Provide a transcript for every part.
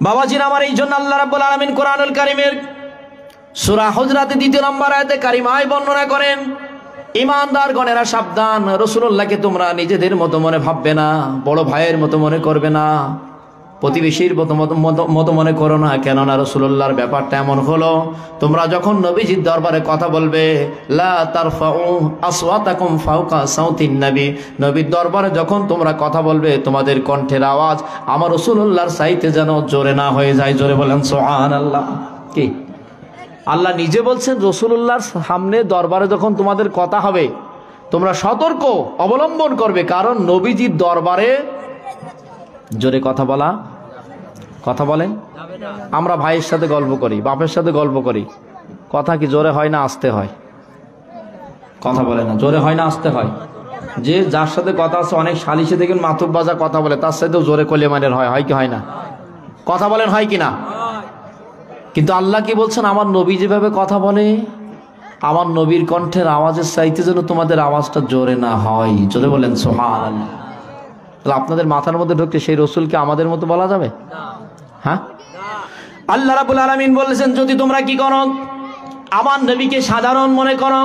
বাবাজির আমার, এই জন্য আল্লাহ রাব্বুল আলামিন কোরআনুল কারীমের সূরা হুজরাতে 2 নম্বর আয়াতে কারিমায় বর্ণনা করেন, ইমানদারগণেরা সাবধান, রাসূলুল্লাহকে তোমরা নিজেদের মতো মনে ভাববে না, বড় ভাইয়ের মতো মনে করবে না, প্রতিবেশীর মতো মনে করো না। কেননা রাসূলুল্লাহর ব্যাপারটা এমন হলো, তোমরা যখন নবীজির দরবারে কথা বলবে, লা তারফাউ আসওয়াতাকুম ফাওকা সাউতিন নবী, নবীর দরবারে যখন তোমরা কথা বলবে, তোমাদের কণ্ঠের আওয়াজ আমার রাসূলুল্লাহর চাইতে যেন জোরে না হয়ে যায়। জোরে বলেন সুবহানাল্লাহ। কি আল্লাহ নিজে বলছেন, রাসূলুল্লাহর সামনে দরবারে যখন তোমাদের কথা হবে, তোমরা সতর্ক অবলম্বন করবে, কারণ নবীজির দরবারে জোরে কথা বলেন। আমরা ভাইয়ের সাথে গল্প করি, বাপের সাথে গল্প করি, কথা কি জোরে হয় না আস্তে হয়? কথা বলে না, জোরে হয় না আস্তে হয়? যে যার সাথে কথা আছে, অনেক সালিশে দেখেন মাতুব বাজা কথা বলে, তার সাথেও জোরে কলিমানের হয় কি হয় না? কথা বলেন, হয় কি না? কিন্তু আল্লাহ কি বলছেন, আমার নবী যেভাবে কথা বলে, আমার নবীর কণ্ঠের আওয়াজের চাইতে যেন তোমাদের আওয়াজটা জোরে না হয়। জোরে বলেন সুবহানাল্লাহ। তাহলে আপনাদের মাথার মধ্যে ঢুকতে সেই রসুলকে আমাদের মতো বলা যাবে? হ্যাঁ, আল্লাহ রাব্বুল আলামিন বলেছেন, যদি তোমরা কি করো, আমার নবীকে সাধারণ মনে করো,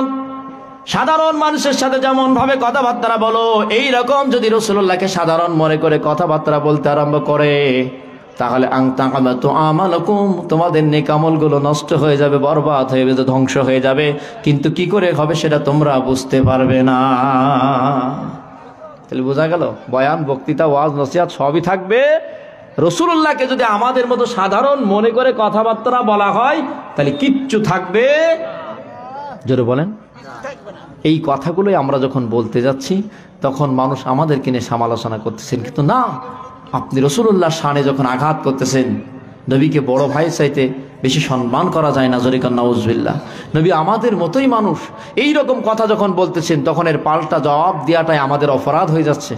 সাধারণ মানুষের সাথে যেমন ভাবে কথাবার্তা বলো, এই রকম যদি রাসূলুল্লাহকে সাধারণ মনে করে কথাবার্তা বলতে আরম্ভ করে, তাহলে তোমাদের নেক আমলগুলো নষ্ট হয়ে যাবে, বরবাদ হয়ে যাবে, ধ্বংস হয়ে যাবে। কিন্তু কি করে হবে সেটা তোমরা বুঝতে পারবে না। তাহলে বোঝা গেল, বয়ান, বক্তৃতা, ওয়াজ, নসিহত সবই থাকবে। রাসূলুল্লাহকে যদি আমাদের মতো সাধারণ মনে করে কথাবার্তা বলা হয়, তাহলে কিচ্ছু থাকবে, জোরে বলেন। এই কথাগুলোই আমরা যখন বলতে যাচ্ছি, তখন মানুষ আমাদেরকে নিয়ে সমালোচনা করতেছেন, কিন্তু না, আপনি রাসূলুল্লাহর শানে যখন আঘাত করতেছেন, নবীকে বড় ভাই চাইতে বেশি সম্মান করা যায় না, জোরে কান নাউজুবিল্লাহ। নবী আমাদের মতোই মানুষ, এই রকম কথা যখন বলতেছেন, তখন এর পাল্টা জবাব দেওয়াটাই আমাদের অপরাধ হয়ে যাচ্ছে।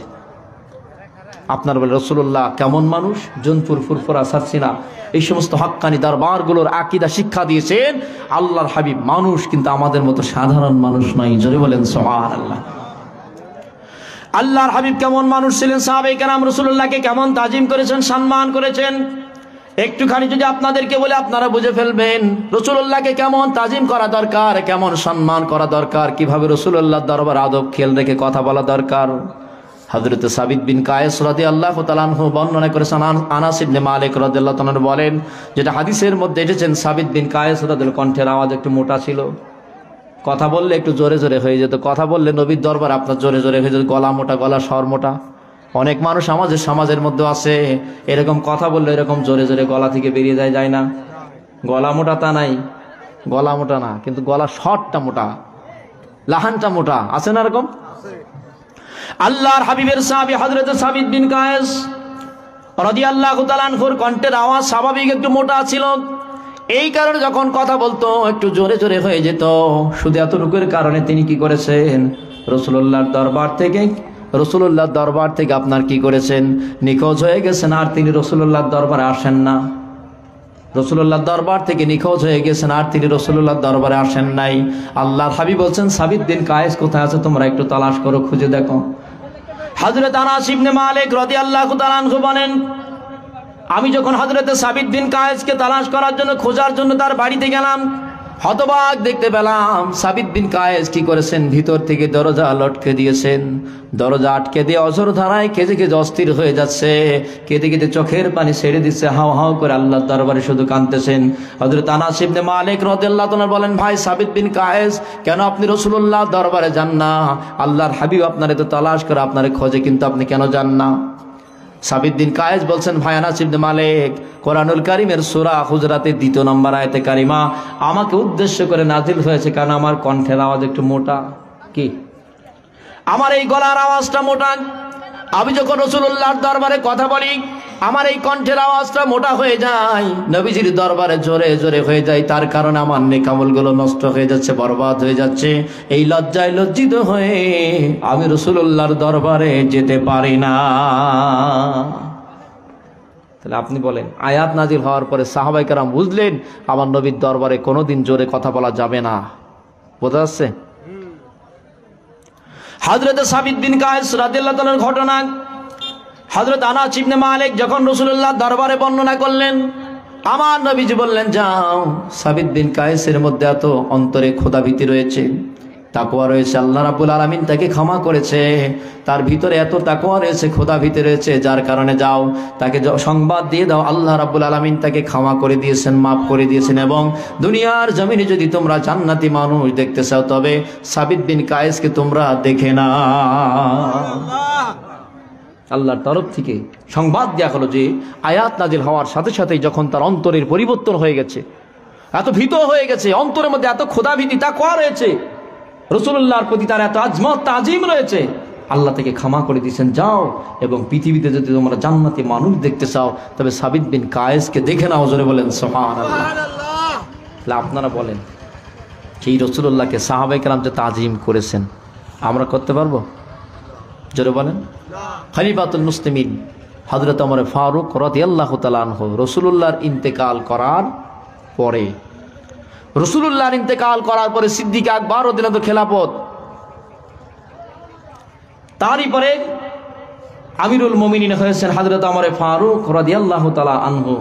আপনার বলে রাসূলুল্লাহ কেমন মানুষ, জনপুর ফুরফুরা সারসিনা, এই সমস্ত হক্কানি দরবারগুলোর আকীদা শিক্ষা দিয়েছেন আল্লাহর হাবিব মানুষ, কিন্তু আমাদের মতো সাধারণ মানুষ নয়। জোরে বলেন সুবহানাল্লাহ। আল্লাহর হাবিব কেমন মানুষ ছিলেন, সাহাবায়ে কেরাম রাসূলুল্লাহকে কেমন তাজিম করেছেন, সম্মান করেছেন, একটুখানি যদি আপনাদেরকে বলে আপনারা বুঝে ফেলবেন রাসূলুল্লাহকে কেমন তাজিম করা দরকার, কেমন সম্মান করা দরকার, কিভাবে রাসূলুল্লাহর দরবার আদব খেয়াল রেখে কথা বলা দরকার। হযরত সাবিত বিন কায়েস রাদিয়াল্লাহু তাআলা আনহু বর্ণনা করেছেন, আনাস ইবনে মালিক রাদিয়াল্লাহু তাআলা বলেন, যেটা হাদিসের মধ্যে এসেছেন, সাবিত বিন কায়েস রাদিয়াল্লাহু কণ্ঠের আওয়াজ একটু মোটা ছিল, কথা বললে একটু জোরে জোরে হয়ে যেত, কথা বললে নবীর দরবার আপনার জোরে জোরে হয়ে যেত, গলা মোটা, গলা স্বর মোটা। অনেক মানুষ আমাদের সমাজের মধ্যে আছে, এরকম কথা বললে এরকম জোরে জোরে গলা থেকে বেরিয়ে যায় না? গলা মোটা তা নাই, গলা মোটা না, কিন্তু গলা স্বরটা মোটা, লাহানটা মোটা, আছে না এরকম? আল্লাহর হাবিবের সাহাবী হযরত সাবিত বিন কায়েস রাদিয়াল্লাহু তাআলা আনহুর কণ্ঠের আওয়াজ স্বাভাবিক একটু মোটা ছিল, এই কারণে যখন কথা বলতো একটু জোরে জোরে হয়ে যেত। শুধু এতটুকুর কারণে তিনি কি করেছেন, রাসূলুল্লাহর দরবার থেকে আপনার কি করেছেন, নিখোঁজ হয়ে গেছেন, আর তিনি রাসূলুল্লাহর দরবারে আসেন না। রাসূলুল্লাহর দরবার থেকে নিখোঁজ হয়ে গেছেন, আর তিনি রাসূলুল্লাহর দরবারে আসেন নাই। আল্লাহর হাবিব বলছেন, সাবিত বিন কায়েস কোথায় আছে, তোমরা একটু তালাশ করো, খুঁজে দেখো। হযরত আনাস ইবনে মালিক রাদিয়াল্লাহু তাআলা আনহু বলেন, আমি যখন হযরত সাবিত বিন কায়েসকে তালাশ করার জন্য, খোঁজার জন্য তার বাড়িতে গেলাম, হতবাক দেখতে পেলাম সাবিত বিন কায়েস কি করেছেন, ভিতর থেকে দরজা লটকে দিয়েছেন, দরজা আটকে দিয়ে অঝর ধারায় কেঁদে কেঁদে অস্থির হয়ে যাচ্ছে, কেঁদে কেঁদে চোখের পানি ছেড়ে দিচ্ছে, হাও হাও করে আল্লাহর দরবারে শুধু কাঁদতেছেন। হযরত আনাস ইবনে মালিক রাদিয়াল্লাহু তাআলা বলেন, ভাই সাবিত বিন কায়েস, কেন আপনি রাসূলুল্লাহর দরবারে যান না? আল্লাহর হাবিব আপনারে তো তালাশ করে আপনারে খোঁজে, কিন্তু আপনি কেন যান না? সাবিত বিন কায়েস বলছেন, ভাই আনাস ইবনে মালিক, কোরআনুল কারীমের সূরা হুজরাতের 2 নম্বর আয়াতে কারিমা আমাকে উদ্দেশ্য করে নাজিল হয়েছে, কারণ আমার কণ্ঠের আওয়াজ একটু মোটা, কি আমার এই গলার আওয়াজটা মোটা। আমি যখন রাসূলুল্লাহর দরবারে কথা বলি, আমার এই কণ্ঠের আওয়াজটা মোটা হয়ে যায়, নবীজির দরবারে জোরে জোরে হয়ে যায়, তার কারণে আমার নেক আমলগুলো নষ্ট হয়ে যাচ্ছে, বরবাদ হয়ে যাচ্ছে। এই লজ্জায় লজ্জিত হয়ে আমি রাসূলুল্লাহর দরবারে যেতে পারি না। তাহলে আপনি বলেন, আয়াত নাজিল হওয়ার পরে সাহাবায়ে কেরাম বুঝলেন আমার নবীর দরবারে কোনোদিন জোরে কথা বলা যাবে না। বোঝা যাচ্ছে? হযরত সাবিত বিন কায়েস রাদিয়াল্লাহু তাআলার ঘটনা, হযরত আনাস ইবনে মালিক যখন রাসূলুল্লাহ দরবারে বর্ণনা করলেন, আমার নবীজি বললেন, যাও, সাবিত বিন কায়েসের মধ্যে এত অন্তরে খোদাভীতি রয়েছে, তাকওয়া রয়েছে, আল্লাহ রাব্বুল আলামিন তাকে ক্ষমা করেছে, তার ভিতরে এত তাকওয়া রয়েছে, খোদাভীতি রয়েছে, যার কারণে যাও তাকে সংবাদ দিয়ে দাও আল্লাহ রাব্বুল আলামিন তাকে ক্ষমা করে দিয়েছেন, মাফ করে দিয়েছেন, এবং দুনিয়ার জমিনে যদি তোমরা জান্নাতি মানুষ দেখতে চাও তবে সাবিত বিন কায়েসকে তোমরা দেখে না। আল্লাহর তরফ থেকে সংবাদ দেয়া হলো যে আয়াত নাজিল হওয়ার সাথে সাথেই যখন তার অন্তরের পরিবর্তন হয়ে গেছে, এত ভীত হয়ে গেছে, অন্তরের মধ্যে এত খোদাভীতি তাকওয়া রয়েছে, রাসূলুল্লাহর প্রতি তার এত আজমত তাজিম রয়েছে, আল্লাহ থেকে ক্ষমা করে দিয়েছেন, যাও এবং পৃথিবীতে যদি তোমরা জান্নাতি মানুষ দেখতে চাও তবে সাবিত বিন কায়েসকে দেখে নাও। জোরে বলেন সুবহানাল্লাহ। তাহলে আপনারা বলেন, সেই রাসূলুল্লাহকে সাহাবায়ে কেরাম যে তাজিম করেছেন আমরা করতে পারবো? জোরে বলেন। খলিফাতুল মুসলিমিন হযরত ওমর ফারুক রাদিয়াল্লাহু তাআলা আনহু রাসূলুল্লাহর ইন্তেকাল করার পরে, সিদ্দিক আকবর রাদিয়াল্লাহু আনহু খেলাফত, তারই পরে আমিরুল মুমিনিন হয়েছেন হযরত ওমর ফারুক রাদিয়াল্লাহু তাআলা আনহু।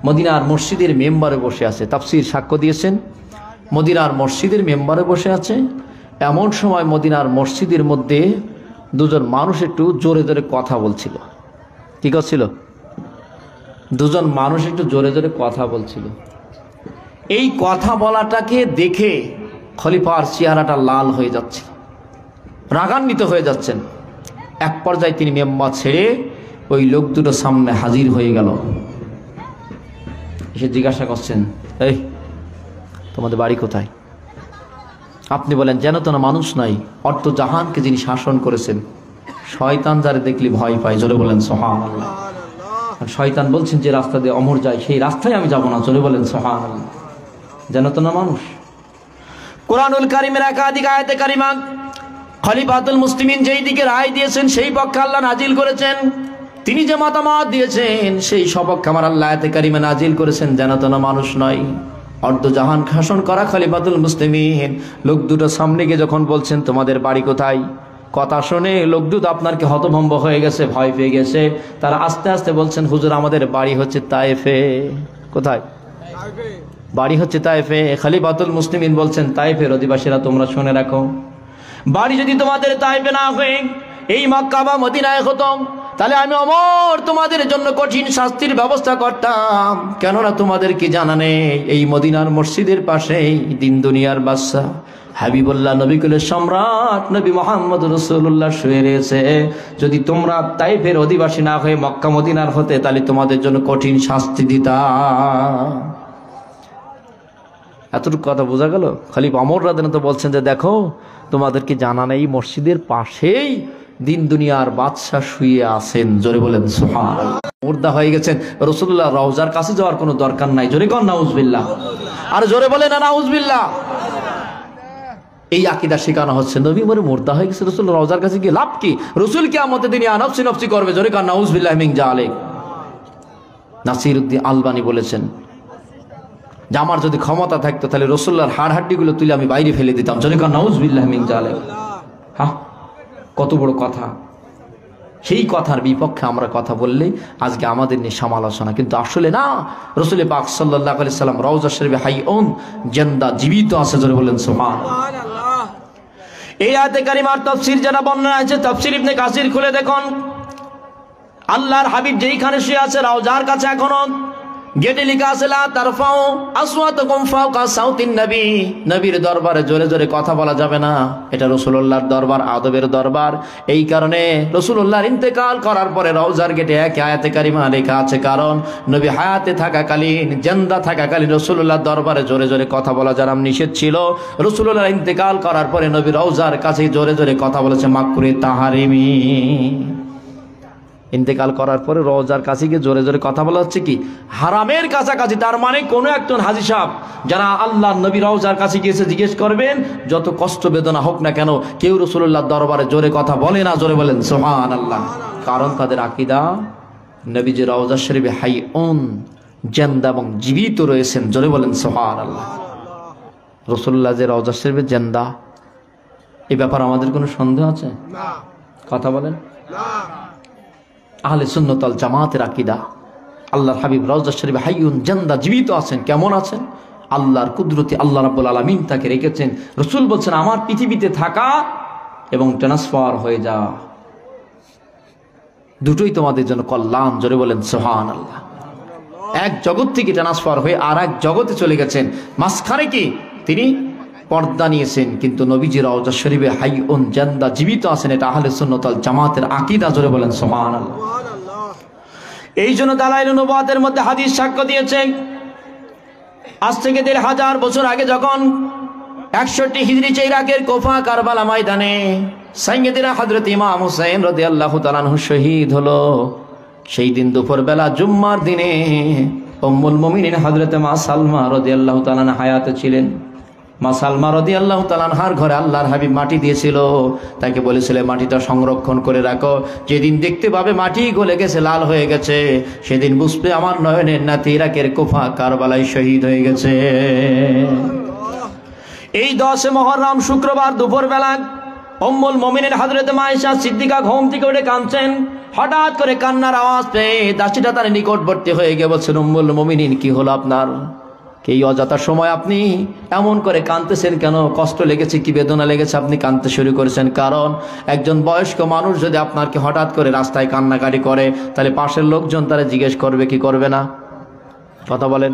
মদিনার মসজিদের মেম্বারে বসে আছে, তাফসীর সাক্ষ্য দিয়েছেন, মদিনার মসজিদের মেম্বারে বসে আছে। এমন সময় মদিনার মসজিদের মধ্যে দুজন মানুষ একটু জোরে জোরে কথা বলছিল। কি করছিল? দুজন মানুষ একটু জোরে জোরে কথা বলছিল। এই কথা বলাটাকে দেখে খলিফার চেহারাটা লাল হয়ে যাচ্ছে, রাগান্বিত হয়ে যাচ্ছেন। এক পর্যায়ে তিনি মেম্বার ছেড়ে ওই লোক দুটো সামনে হাজির হয়ে গেল। এসে জিজ্ঞাসা করছেন, এই তোমাদের বাড়ি কোথায়? আপনি বলেন, যেন তো না মানুষ নাই, অর্থ জাহানকে যিনি শাসন করেছেন, শয়তান যারে দেখলে ভয় পায়। জোরে বলেন সুবহানাল্লাহ। আর শয়তান বলছেন যে রাস্তা দিয়ে অমর যায় সেই রাস্তায় আমি যাব না। জোরে বলেন সুবহানাল্লাহ। যেন তো না মানুষ। কোরআনুল কারীমের একাধিক আয়াতে কারিমা খলিফাতুল মুসলিমিন যেই দিকে রায় দিয়েছেন সেই পক্ষে আল্লাহ নাজিল করেছেন, তিনি যে মতামত দিয়েছেন সেই সপক্ষে আমার আল্লাহ আয়াতে কারিমা নাজিল করেছেন, যেন তো না মানুষ নয়, অর্ধ জাহান শাসন করা খলিফাতুল মুসলিমিন। লোক দুটো সামনে গিয়ে যখন বলছেন তোমাদের বাড়ি কোথায়, কথা শুনে লোক দুটো আপনার কি হতভম্ব হয়ে গেছে, ভয় পেয়ে গেছে। তারা আস্তে আস্তে বলছেন, হুজুর আমাদের বাড়ি হচ্ছে তায়েফে। কোথায়? বাড়ি হচ্ছে তায়েফে। খলিফাতুল মুসলিমিন বলছেন, তায়েফের অধিবাসীরা তোমরা শুনে রাখো, বাড়ি যদি তোমাদের তায়েফে না হয়ে এই মক্কা বা মদিনায় হতো তাহলে আমি ওমর তোমাদের জন্য কঠিন শাস্তির ব্যবস্থা করতাম। কেননা তোমাদের কি জানা নেই, এই মদিনার মসজিদের পাশেই দিন দুনিয়ার বাদশা হাবিবুল্লাহ নবীকুলের সম্রাট নবী মুহাম্মদ রাসূলুল্লাহ শুয়ে রয়েছে। যদি তোমরা তায়েফের অধিবাসী না হয়ে মক্কা মদিনার হতে তাহলে তোমাদের জন্য কঠিন শাস্তি দিতাম। এতটুকু কথা বোঝা গেল। খলিফা ওমর রাদিয়াল্লাহু আনহু বলছেন যে দেখো, তোমাদের কি জানা নেই মসজিদের পাশেই দিন দুনিয়ার বাদশা শুয়ে আছেন। জোরে বলেন সুবহানাল্লাহ। মুর্দা হয়ে গেছেন, রাসূলুল্লাহ রওজার কাছে যাওয়ার কোনো দরকার নাই। জোরে কোন নাউজুবিল্লাহ। আর জোরে বলেন নাউজুবিল্লাহ। এই আকীদা শেখানো হচ্ছে, নবী মরে মুর্দা হয়ে গেছে, রাসূল রওজার কাছে গিয়ে লাভ কি? রাসূল কিয়ামতের দিনে নফসি নফসি করবে। জোরে কোন নাউজুবিল্লাহ মিন যালিক। নাসিরউদ্দিন আলবানী বলেছেন যে আমার যদি ক্ষমতা থাকতো তাহলে রাসূলুল্লাহর হাড় হাড্ডিগুলো তুলে আমি বাইরে ফেলে দিতাম। জোরে কোন নাউজুবিল্লাহ মিন যালিক। হ্যাঁ, কত বড় কথা। সেই কথার বিপক্ষে আমরা কথা বললে আজকে আমাদের নিয়ে সমালোচনা, কিন্তু আসলে না। রাসূল পাক সাল্লাল্লাহু আলাইহি সাল্লাম রওজা শরীফে হাইউন জিন্দা, জীবিত আছে। জোরে বলেন সুবহানাল্লাহ। এই আয়াতে কারিমার তাফসীর যারা বর্ণনা আছে, তাফসীর ইবনে কাসির খুলে দেখুন, আল্লাহর হাবিব যেইখানে শুয়ে আছে রওজার কাছে এখনো গেটে লেখা আছে লা তারফাউ আসওয়াতাকুম ফাওকা সাউতিন নবী। নবীর দরবারে জোরে জোরে কথা বলা যাবে না। এটা রাসূলুল্লাহর দরবার, আদবের দরবার। এই কারণে রাসূলুল্লাহর ইন্তেকাল করার পরে রওজার গেটে এক আয়াতে কারিমা লেখা আছে, কারণ নবী হায়াতে থাকাকালীন, জিন্দা থাকাকালীন রাসূলুল্লাহর দরবারে জোরে জোরে কথা বলা যারা নিষেধ ছিল। রাসূলুল্লাহর ইন্তেকাল করার পরে নবী রওজার কাছে জোরে জোরে কথা বলেছে মাকরুহে তাহরিমি। ইন্তেকাল করার পরে রওজার কাছে গিয়ে জোরে জোরে কথা বলা হচ্ছে কি? হারামের কাছাকাছি। তার মানে কোনো একজন হাজী সাহেব যারা আল্লাহর নবী রওজার কাছে গিয়েছে জিজ্ঞেস করবেন, যত কষ্ট বেদনা হোক না কেন কেউ রাসূলুল্লাহর দরবারে জোরে কথা বলে না। জোরে বলেন সুবহানাল্লাহ। কারণ তাদের আকীদা নবীজি রওজা শরীফে হাইউন, জিন্দা এবং জীবিত রয়েছেন। জোরে বলেন সুবহানাল্লাহ। রাসূলুল্লাহ যে রওজা শরীফে জিন্দা, এই ব্যাপারে আমাদের কোনো সন্দেহ আছে? না। কথা বলেন না। আহলে সুন্নাত ওয়াল জামাতের আকীদা। আল্লাহর হাবিব রওজা শরীফে হাইয়ুন জিন্দা, জীবিত আছেন। কেমন আছেন? আল্লাহর কুদরতি, আল্লাহ রাব্বুল আলামিন তাকে রেখেছেন। রাসূল বলছেন আমার পৃথিবীতে থাকা এবং ট্রান্সফার হয়ে যাওয়া দুটোই তোমাদের জন্য কল্যাণ। জোরে বলেন সুবহানাল্লাহ। এক জগৎ থেকে ট্রান্সফার হয়ে আর এক জগতে চলে গেছেন, মাঝখানে কি তিনি পর্দা নিয়েছেন, কিন্তু নবীজি রওজা শরীফে হাইয়ুন জিন্দা, জীবিত আছেন। এটা আহলে সুন্নাত ওয়াল জামাতের আকীদা। জোরে বলেন সুবহানাল্লাহ। এই জন্য দালাইলুন নুবুওয়াতের মধ্যে হাদিস সাক্ষ্য দিয়েছে, আজ থেকে ১৫০০ বছর আগে যখন ৬১ হিজরি ইরাকের কুফা কারবালা ময়দানে সাইয়্যিদনা হযরত ইমাম হুসাইন রাদিয়াল্লাহু তাআলা আনহু শহীদ হলো, সেই দিন দুপুরবেলা জুম্মার দিনে উম্মুল মুমিনিন হযরত মা সালমা রাদিয়াল্লাহু তাআলা আনহা হায়াতে ছিলেন। মা সালমা রাদিয়াল্লাহু তাআলা আনহার ঘরে আল্লাহর হাবিব মাটি দিয়েছিল, তাকে বলেছিল মাটিটা সংরক্ষণ করে রাখো, যেদিন দেখতে পাবে মাটি গলে গেছে, লাল হয়ে গেছে, সেদিন বুঝবে আমার নয়নের নাতি ইরাকের কুফা কারবালায় শহীদ হয়ে গেছে। এই 10 মুহররম শুক্রবার দুপুরবেলা উম্মুল মুমিনিন হযরত আয়েশা সিদ্দিকা ঘুম থেকে উঠে কাঁদছেন। হঠাৎ করে কান্নার আওয়াজ পেয়ে দাসীটা তার নিকটবর্তী হয়ে গিয়ে বলছেন, উম্মুল মুমিনিন কি হলো আপনার? এই অযথা সময় আপনি এমন করে কাঁদতেছেন কেন? কষ্ট লেগেছে কি বেদনা লেগেছে আপনি কাঁদতে শুরু করেছেন? কারণ একজন বয়স্ক মানুষ যদি আপনাকে হঠাৎ করে রাস্তায় কান্নাকাটি করে, তাহলে পাশের লোকজন তারা জিজ্ঞেস করবে কি করবে না? কথা বলেন,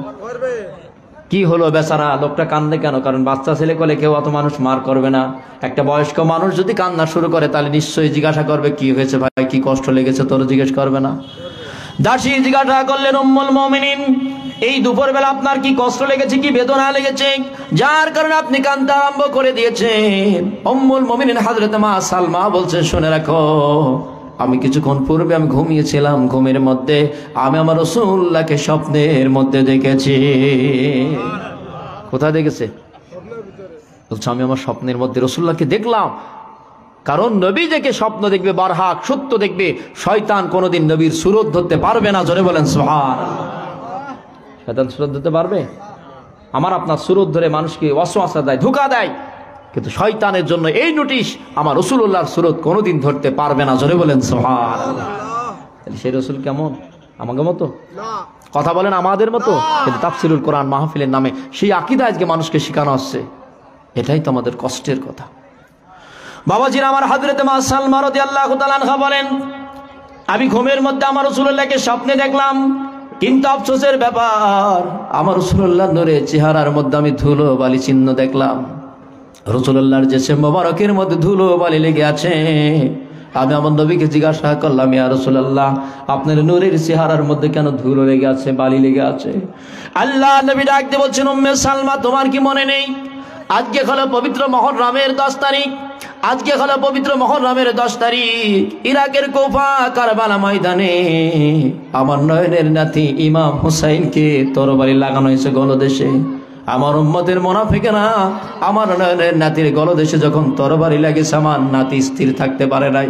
কি হলো বেচারা লোকটা কান্দে কেন? কারণ বাচ্চা ছেলে কোলে কেউ অত মানুষ মার করবে না। একটা বয়স্ক মানুষ যদি কান্না শুরু করে তাহলে নিশ্চয়ই জিজ্ঞাসা করবে কি হয়েছে ভাই, কি কষ্ট লেগেছে, তোর জিজ্ঞেস করবে না? দাসী জিজ্ঞাসা করলেন, উম্মুল মুমিনিন এই দুপুরবেলা আপনার কি কষ্ট লেগেছে, কি বেদনা লেগেছে, যার কারণে আপনি কাঁদতে আরম্ভ করে দিয়েছেন? উম্মুল মুমিনিন হযরত মা সালমা বলছেন, শুনে রাখো, আমি কিছুক্ষণ পূর্বে আমি ঘুমিয়েছিলাম, ঘুমের মধ্যে আমি আমার রাসূলুল্লাহকে স্বপ্নের মধ্যে দেখেছি। কোথায় দেখেছে? বলছে আমি আমার স্বপ্নের মধ্যে রাসূলুল্লাহকে দেখলাম। কারণ নবী যাকে স্বপ্ন দেখবে, বারহাক সত্য দেখবে, শয়তান কোনোদিন নবীর সুরত ধরতে পারবে না। জোরে বলেন সুবহানাল্লাহ। শয়তান সুরত ধরতে পারবে? আমার আপনার সুরত ধরে মানুষকে ওয়াসওয়াসা দেয়, ধোঁকা দেয়, কিন্তু শয়তানের জন্য এই নোটিশ, আমার রাসূলুল্লাহর সুরত কোনোদিন ধরতে পারবে না। জোরে বলেন সুবহানাল্লাহ। সেই রাসূল কেমন? আমাদের মতো? কথা বলেন আমাদের মতো? কিন্তু তাফসীরুল কোরআন মাহফিলের নামে সেই আকীদা আজকে মানুষকে শেখানো হচ্ছে। এটাই তো আমাদের কষ্টের কথা। বাবাজিরা আমার, হযরত মা সালমা রাদিয়াল্লাহু তাআলা আনহা বলেন, আমি ঘুমের মধ্যে আমার রাসূলুল্লাহকে স্বপ্নে দেখলাম, কিন্তু আফসোসের ব্যাপার আমার রাসূলুল্লাহর নূরের চেহারার মধ্যে আমি ধুলো বালি চিহ্ন দেখলাম। রাসূলুল্লাহর জিসম মোবারকের মধ্যে ধুলো বালি লেগে আছে। আমি আমার নবীকে জিজ্ঞাসা করলাম, ইয়া রাসূলুল্লাহ আপনার নূরের চেহারার মধ্যে কেন ধুলো লেগে আছে, বালি লেগে আছে? আল্লাহ নবী ডাক দিয়ে বলছেন, উম্মে সালমা তোমার কি মনে নেই আজকে হলো পবিত্র মুহররমের 10 তারিখ, আজকে হলো পবিত্র মুহররমের 10 তারিখ ইরাকের কুফা কারবালা ময়দানে আমার নয়নের নাতি ইমাম হুসাইনকে তরবারি লাগানো হয়েছে গলদেশে। আমার উম্মতের মুনাফিকেরা আমার নয়নের নাতির গলদেশে যখন তরবারি লাগেছে, আমার নাতি স্থির থাকতে পারে নাই,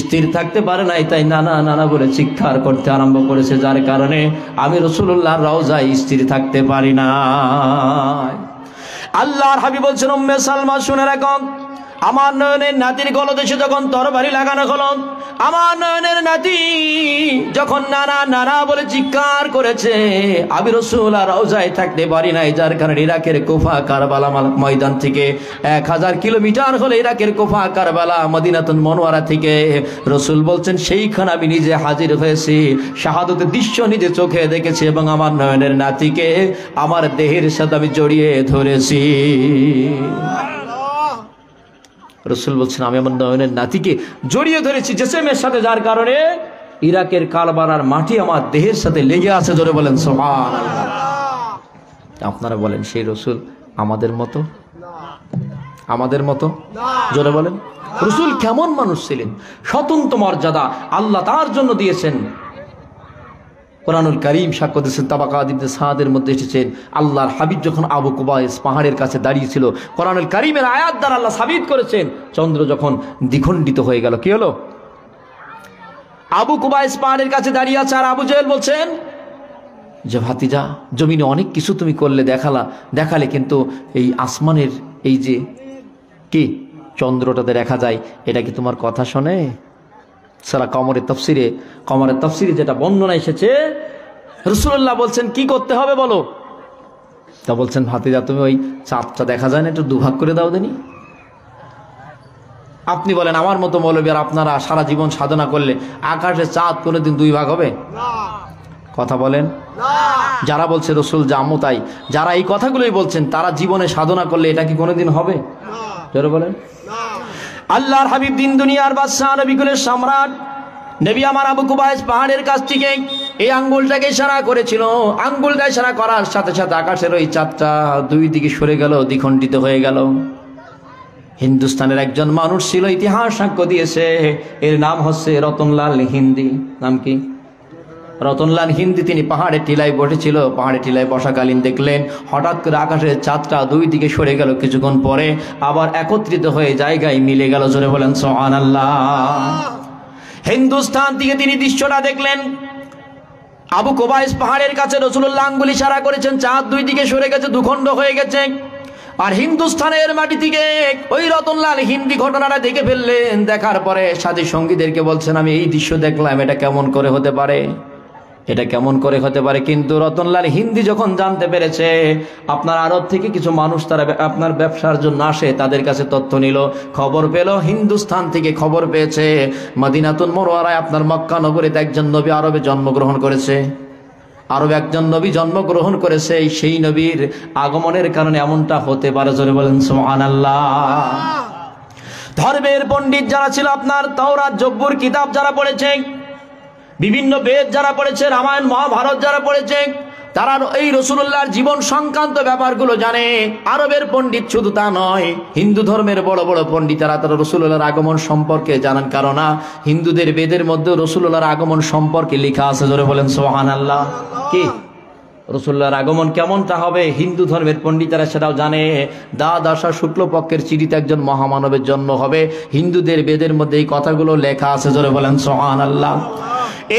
স্থির থাকতে পারে নাই, তাই নানা নানা বলে চিৎকার করতে আরম্ভ করেছে, যার কারণে আমি রাসূলুল্লাহর রওজায় স্থির থাকতে পারি না। আল্লাহর হাবিব বলছেন, উম্মে সালমা শুনে রাখো, আমার নয়নের নাতির গলদেশে যখন তরবারি লাগানো হলো, আমার নয়নের নাতি যখন নানা নানা বলে চিৎকার করেছে, আমি রাসূলুল্লাহর রওজায় থাকতে পারি নাই, যার কারণে ইরাকের কুফা কারবালা ময়দান থেকে 1000 কিলোমিটার হলে ইরাকের কুফা কারবালা মদিনাতুল মুনাওয়ারা থেকে রাসূল বলছেন সেইখানে আমি নিজে হাজির হয়েছি, শাহাদাতের দৃশ্য নিজে চোখে দেখেছি এবং আমার নয়নের নাতিকে আমার দেহের সাথে আমি জড়িয়ে ধরেছি। রাসূল বলছেন আমি আমার নয়নের নাতিকে জড়িয়ে ধরেছি জিসমের সাথে, যার কারণে ইরাকের কারবালার মাটি আমার দেহের সাথে লেগে আছে। জোরে বলেন সুবহানাল্লাহ। আপনারা বলেন সেই রাসূল আমাদের মতো? আমাদের মতো? জোরে বলেন। রাসূল কেমন মানুষ ছিলেন, স্বতন্ত্র মর্যাদা আল্লাহ তার জন্য দিয়েছেন। কোরআনুল কারীম সাক্ষ্য দিয়েছেন, তাবাকাত ইবনে সাদের মধ্যে এসেছেন, আল্লাহর হাবিব যখন আবু কুবাইস পাহাড়ের কাছে দাঁড়িয়েছিল, কোরআনুল কারীমের আয়াত দ্বারা আল্লাহ সাবিত করেছেন, চন্দ্র যখন দ্বিখণ্ডিত হয়ে গেল, কি হলো? আবু কুবাইস পাহাড়ের কাছে দাঁড়িয়ে আছে, আর আবু জেহেল বলছেন যে ভাতিজা জমিনে অনেক কিছু তুমি করলে, দেখালে, কিন্তু এই আসমানের এই যে কি চন্দ্রটাতে দেখা যায়, এটা কি তোমার কথা শোনে? সারা কমরের তফসিরে যেটা বর্ণনা এসেছে, রাসূলুল্লাহ বলছেন কি করতে হবে বলো। তা বলছেন ভাতিজা তুমি ওই চাঁদটা দেখা যায় না, একটু দুভাগ করে দাও দেনি। আপনি বলেন আমার মতো মৌলবী আর আপনারা সারা জীবন সাধনা করলে আকাশে চাঁদ কোনোদিন দুই ভাগ হবে? কথা বলেন। যারা বলছে রসুল জামু তাই, যারা এই কথাগুলোই বলছেন তারা জীবনে সাধনা করলে এটা কি কোনোদিন হবে? জোরে বলেন। আল্লাহর হাবিব দিন দুনিয়ার বাদশাহ নবীকুলের সম্রাট নবী আমার আবু কুবাইস পাহাড়ের কাছ থেকে এই আঙ্গুলটাকে ইশারা করেছিল। আঙ্গুলটা ইশারা করার সাথে সাথে আকাশের ওই চাঁদটা দুই দিকে সরে গেল, দ্বিখণ্ডিত হয়ে গেল। হিন্দুস্তানের একজন মানুষ ছিল, ইতিহাস সাক্ষ্য দিয়েছে, এর নাম হচ্ছে রতনলাল হিন্দি। নাম কি? রতনলাল হিন্দি। তিনি পাহাড়ে টিলায় বসেছিল, পাহাড়ে টিলায় বসাকালীন দেখলেন হঠাৎ করে আকাশের চাঁদটা দুই দিকে সরে গেল, কিছুক্ষণ পরে আবার একত্রিত হয়ে জায়গায় মিলে গেল। জোরে বলেন সুবহানাল্লাহ। হিন্দুস্তান থেকে তিনি দৃশ্যটা দেখলেন। আবু কুবাইস পাহাড়ের কাছে রাসূলুল্লাহ আঙ্গুল ইশারা করেছেন, চাঁদ দুই দিকে সরে গেছে, দুখণ্ড হয়ে গেছে। আর হিন্দুস্তানের মাটি থেকে ওই রতনলাল হিন্দি ঘটনাটা দেখে ফেললেন। দেখার পরে সাথী সঙ্গীদেরকে বলছেন আমি এই দৃশ্য দেখলাম, এটা কেমন করে হতে পারে, এটা কেমন করে হতে পারে। কিন্তু রতনলাল হিন্দি যখন জানতে পেরেছে আপনার আরব থেকে কিছু মানুষ তারা আপনার ব্যবসার জন্য আসে, তাদের কাছে তথ্য নিল, খবর পেল, হিন্দুস্তান থেকে খবর পেয়েছে মদিনাতুল মুনাওয়ারায় আপনার মক্কা নগরীতে একজন নবী আরবে জন্মগ্রহণ করেছে। আরবে একজন নবী জন্মগ্রহণ করেছে, সেই নবীর আগমনের কারণে এমনটা হতে পারে। জোরে বলেন সুবহানাল্লাহ। ধর্মের পণ্ডিত যারা ছিল, আপনার তাওরাত জব্বুর কিতাব যারা পড়েছে, বিভিন্ন বেদ যারা পড়েছে, রামায়ণ মহাভারত যারা পড়েছে, তারা এই রাসূলুল্লাহর জীবন সংক্রান্ত ব্যাপারগুলো জানে। আরবের পণ্ডিত শুধু তা নয়, হিন্দু ধর্মের বড় বড় পণ্ডিতেরা তারা রাসূলুল্লাহর আগমন সম্পর্কে জানান, কারণ হিন্দুদের বেদের মধ্যে রাসূলুল্লাহর আগমন সম্পর্কে লেখা আছে। জোরে বলেন সুবহানাল্লাহ। কি রাসূলুল্লাহর আগমন কেমনটা হবে হিন্দু ধর্মের পণ্ডিতেরা সেটাও জানে। দাশা শুক্লপক্ষের চিঠিতে একজন মহামানবের জন্ম হবে, হিন্দুদের বেদের মধ্যে এই কথাগুলো লেখা আছে। জোরে বলেন সুবহানাল্লাহ।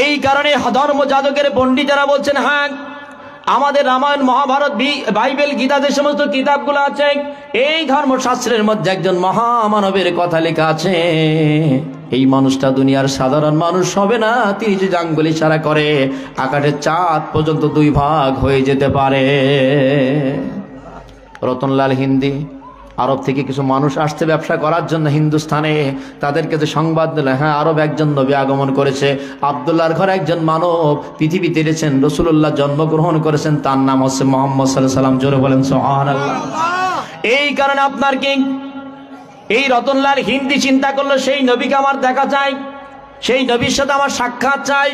এই কারণে ধর্ম যাজকের পণ্ডিতেরা বলছেন হ্যাঁ, আমাদের রামায়ণ মহাভারত বাইবেল গীতা যে সমস্ত কিতাবগুলো আছে, এই ধর্মশাস্ত্রের মধ্যে একজন মহামানবের কথা লেখা আছে। এই মানুষটা দুনিয়ার সাধারণ মানুষ হবে না, তিনি যে আঙ্গুল ইশারা করে আকাশের চাঁদ পর্যন্ত দুই ভাগ হয়ে যেতে পারে। রতনলাল হিন্দি আরব থেকে কিছু মানুষ আসছে ব্যবসা করার জন্য হিন্দুস্তানে, তাদেরকে যে সংবাদ দিল হ্যাঁ আরব একজন নবী আগমন করেছে, আব্দুল্লাহর ঘরে একজন মানব পৃথিবীতে এসেছেন, রাসূলুল্লাহ জন্মগ্রহণ করেছেন, তার নাম হচ্ছে মুহাম্মদ সাল্লাল্লাহু আলাইহি ওয়াসাল্লাম। জোরে বলেন সুবহানাল্লাহ। এই কারণে আপনার কি এই রতনলাল হিন্দি চিন্তা করলো সেই নবীকে আমার দেখা চাই, সেই নবীর সাথে আমার সাক্ষাৎ চাই।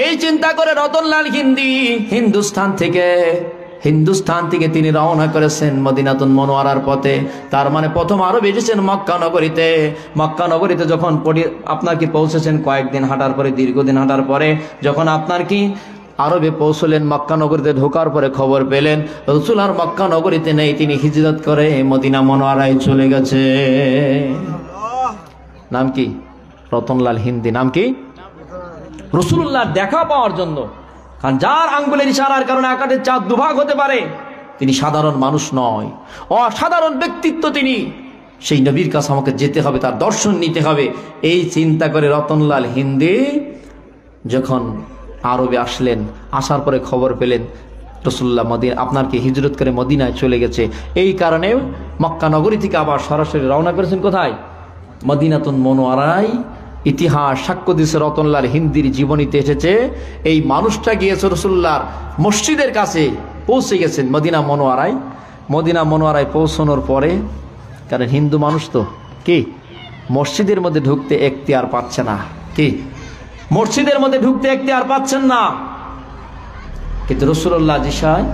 এই চিন্তা করে রতনলাল হিন্দি হিন্দুস্তান থেকে তিনি রওনা করেছেন মদিনাতুল মুনাওয়ারার পথে। তার মানে প্রথম আরব এসেছেন মক্কা নগরীতে। মক্কা নগরীতে যখন আপনার কি পৌঁছেছেন কয়েকদিন হাঁটার পরে, দীর্ঘদিন হাঁটার পরে যখন আপনার কি আরবে পৌঁছলেন, মক্কা নগরীতে ঢোকার পরে খবর পেলেন রাসূল আর মক্কা নগরীতে নেই, তিনি হিজরত করে মদিনা মুনাওয়ারায় চলে গেছে। নাম কি? রতনলাল হিন্দি। নাম কি? রাসূলুল্লাহ দেখা পাওয়ার জন্য। কারণ যার আঙ্গুলের ইশারার কারণে আকাশের চাঁদ দুভাগ হতে পারে, তিনি সাধারণ মানুষ নয়, অসাধারণ ব্যক্তিত্ব তিনি। সেই নবীর কাছে আমাকে যেতে হবে, তার দর্শন নিতে হবে। এই চিন্তা করে রতনলাল হিন্দি যখন আরবে আসলেন, আসার পরে খবর পেলেন রাসূলুল্লাহ আপনার কি হিজরত করে মদিনায় চলে গেছে। এই কারণে মক্কা নগরী থেকে আবার সরাসরি রওনা করেছেন কোথায়? মদিনাতুল মুনাওয়ারায়। ইতিহাস সাক্ষ্য দিয়েছে রতনলাল হিন্দির জীবনীতে এসেছে এই মানুষটা গিয়েছে রাসূলুল্লাহর মসজিদের কাছে পৌঁছে গেছেন মদিনা মুনাওয়ারায়। মদিনা মুনাওয়ারায় পৌঁছানোর পরে, কারণ হিন্দু মানুষ তো কি মসজিদের মধ্যে ঢুকতে এখতিয়ার পাচ্ছে না, কি মসজিদের মধ্যে ঢুকতে এখতিয়ার পাচ্ছেন না। কিন্তু রাসূলুল্লাহ জিশায়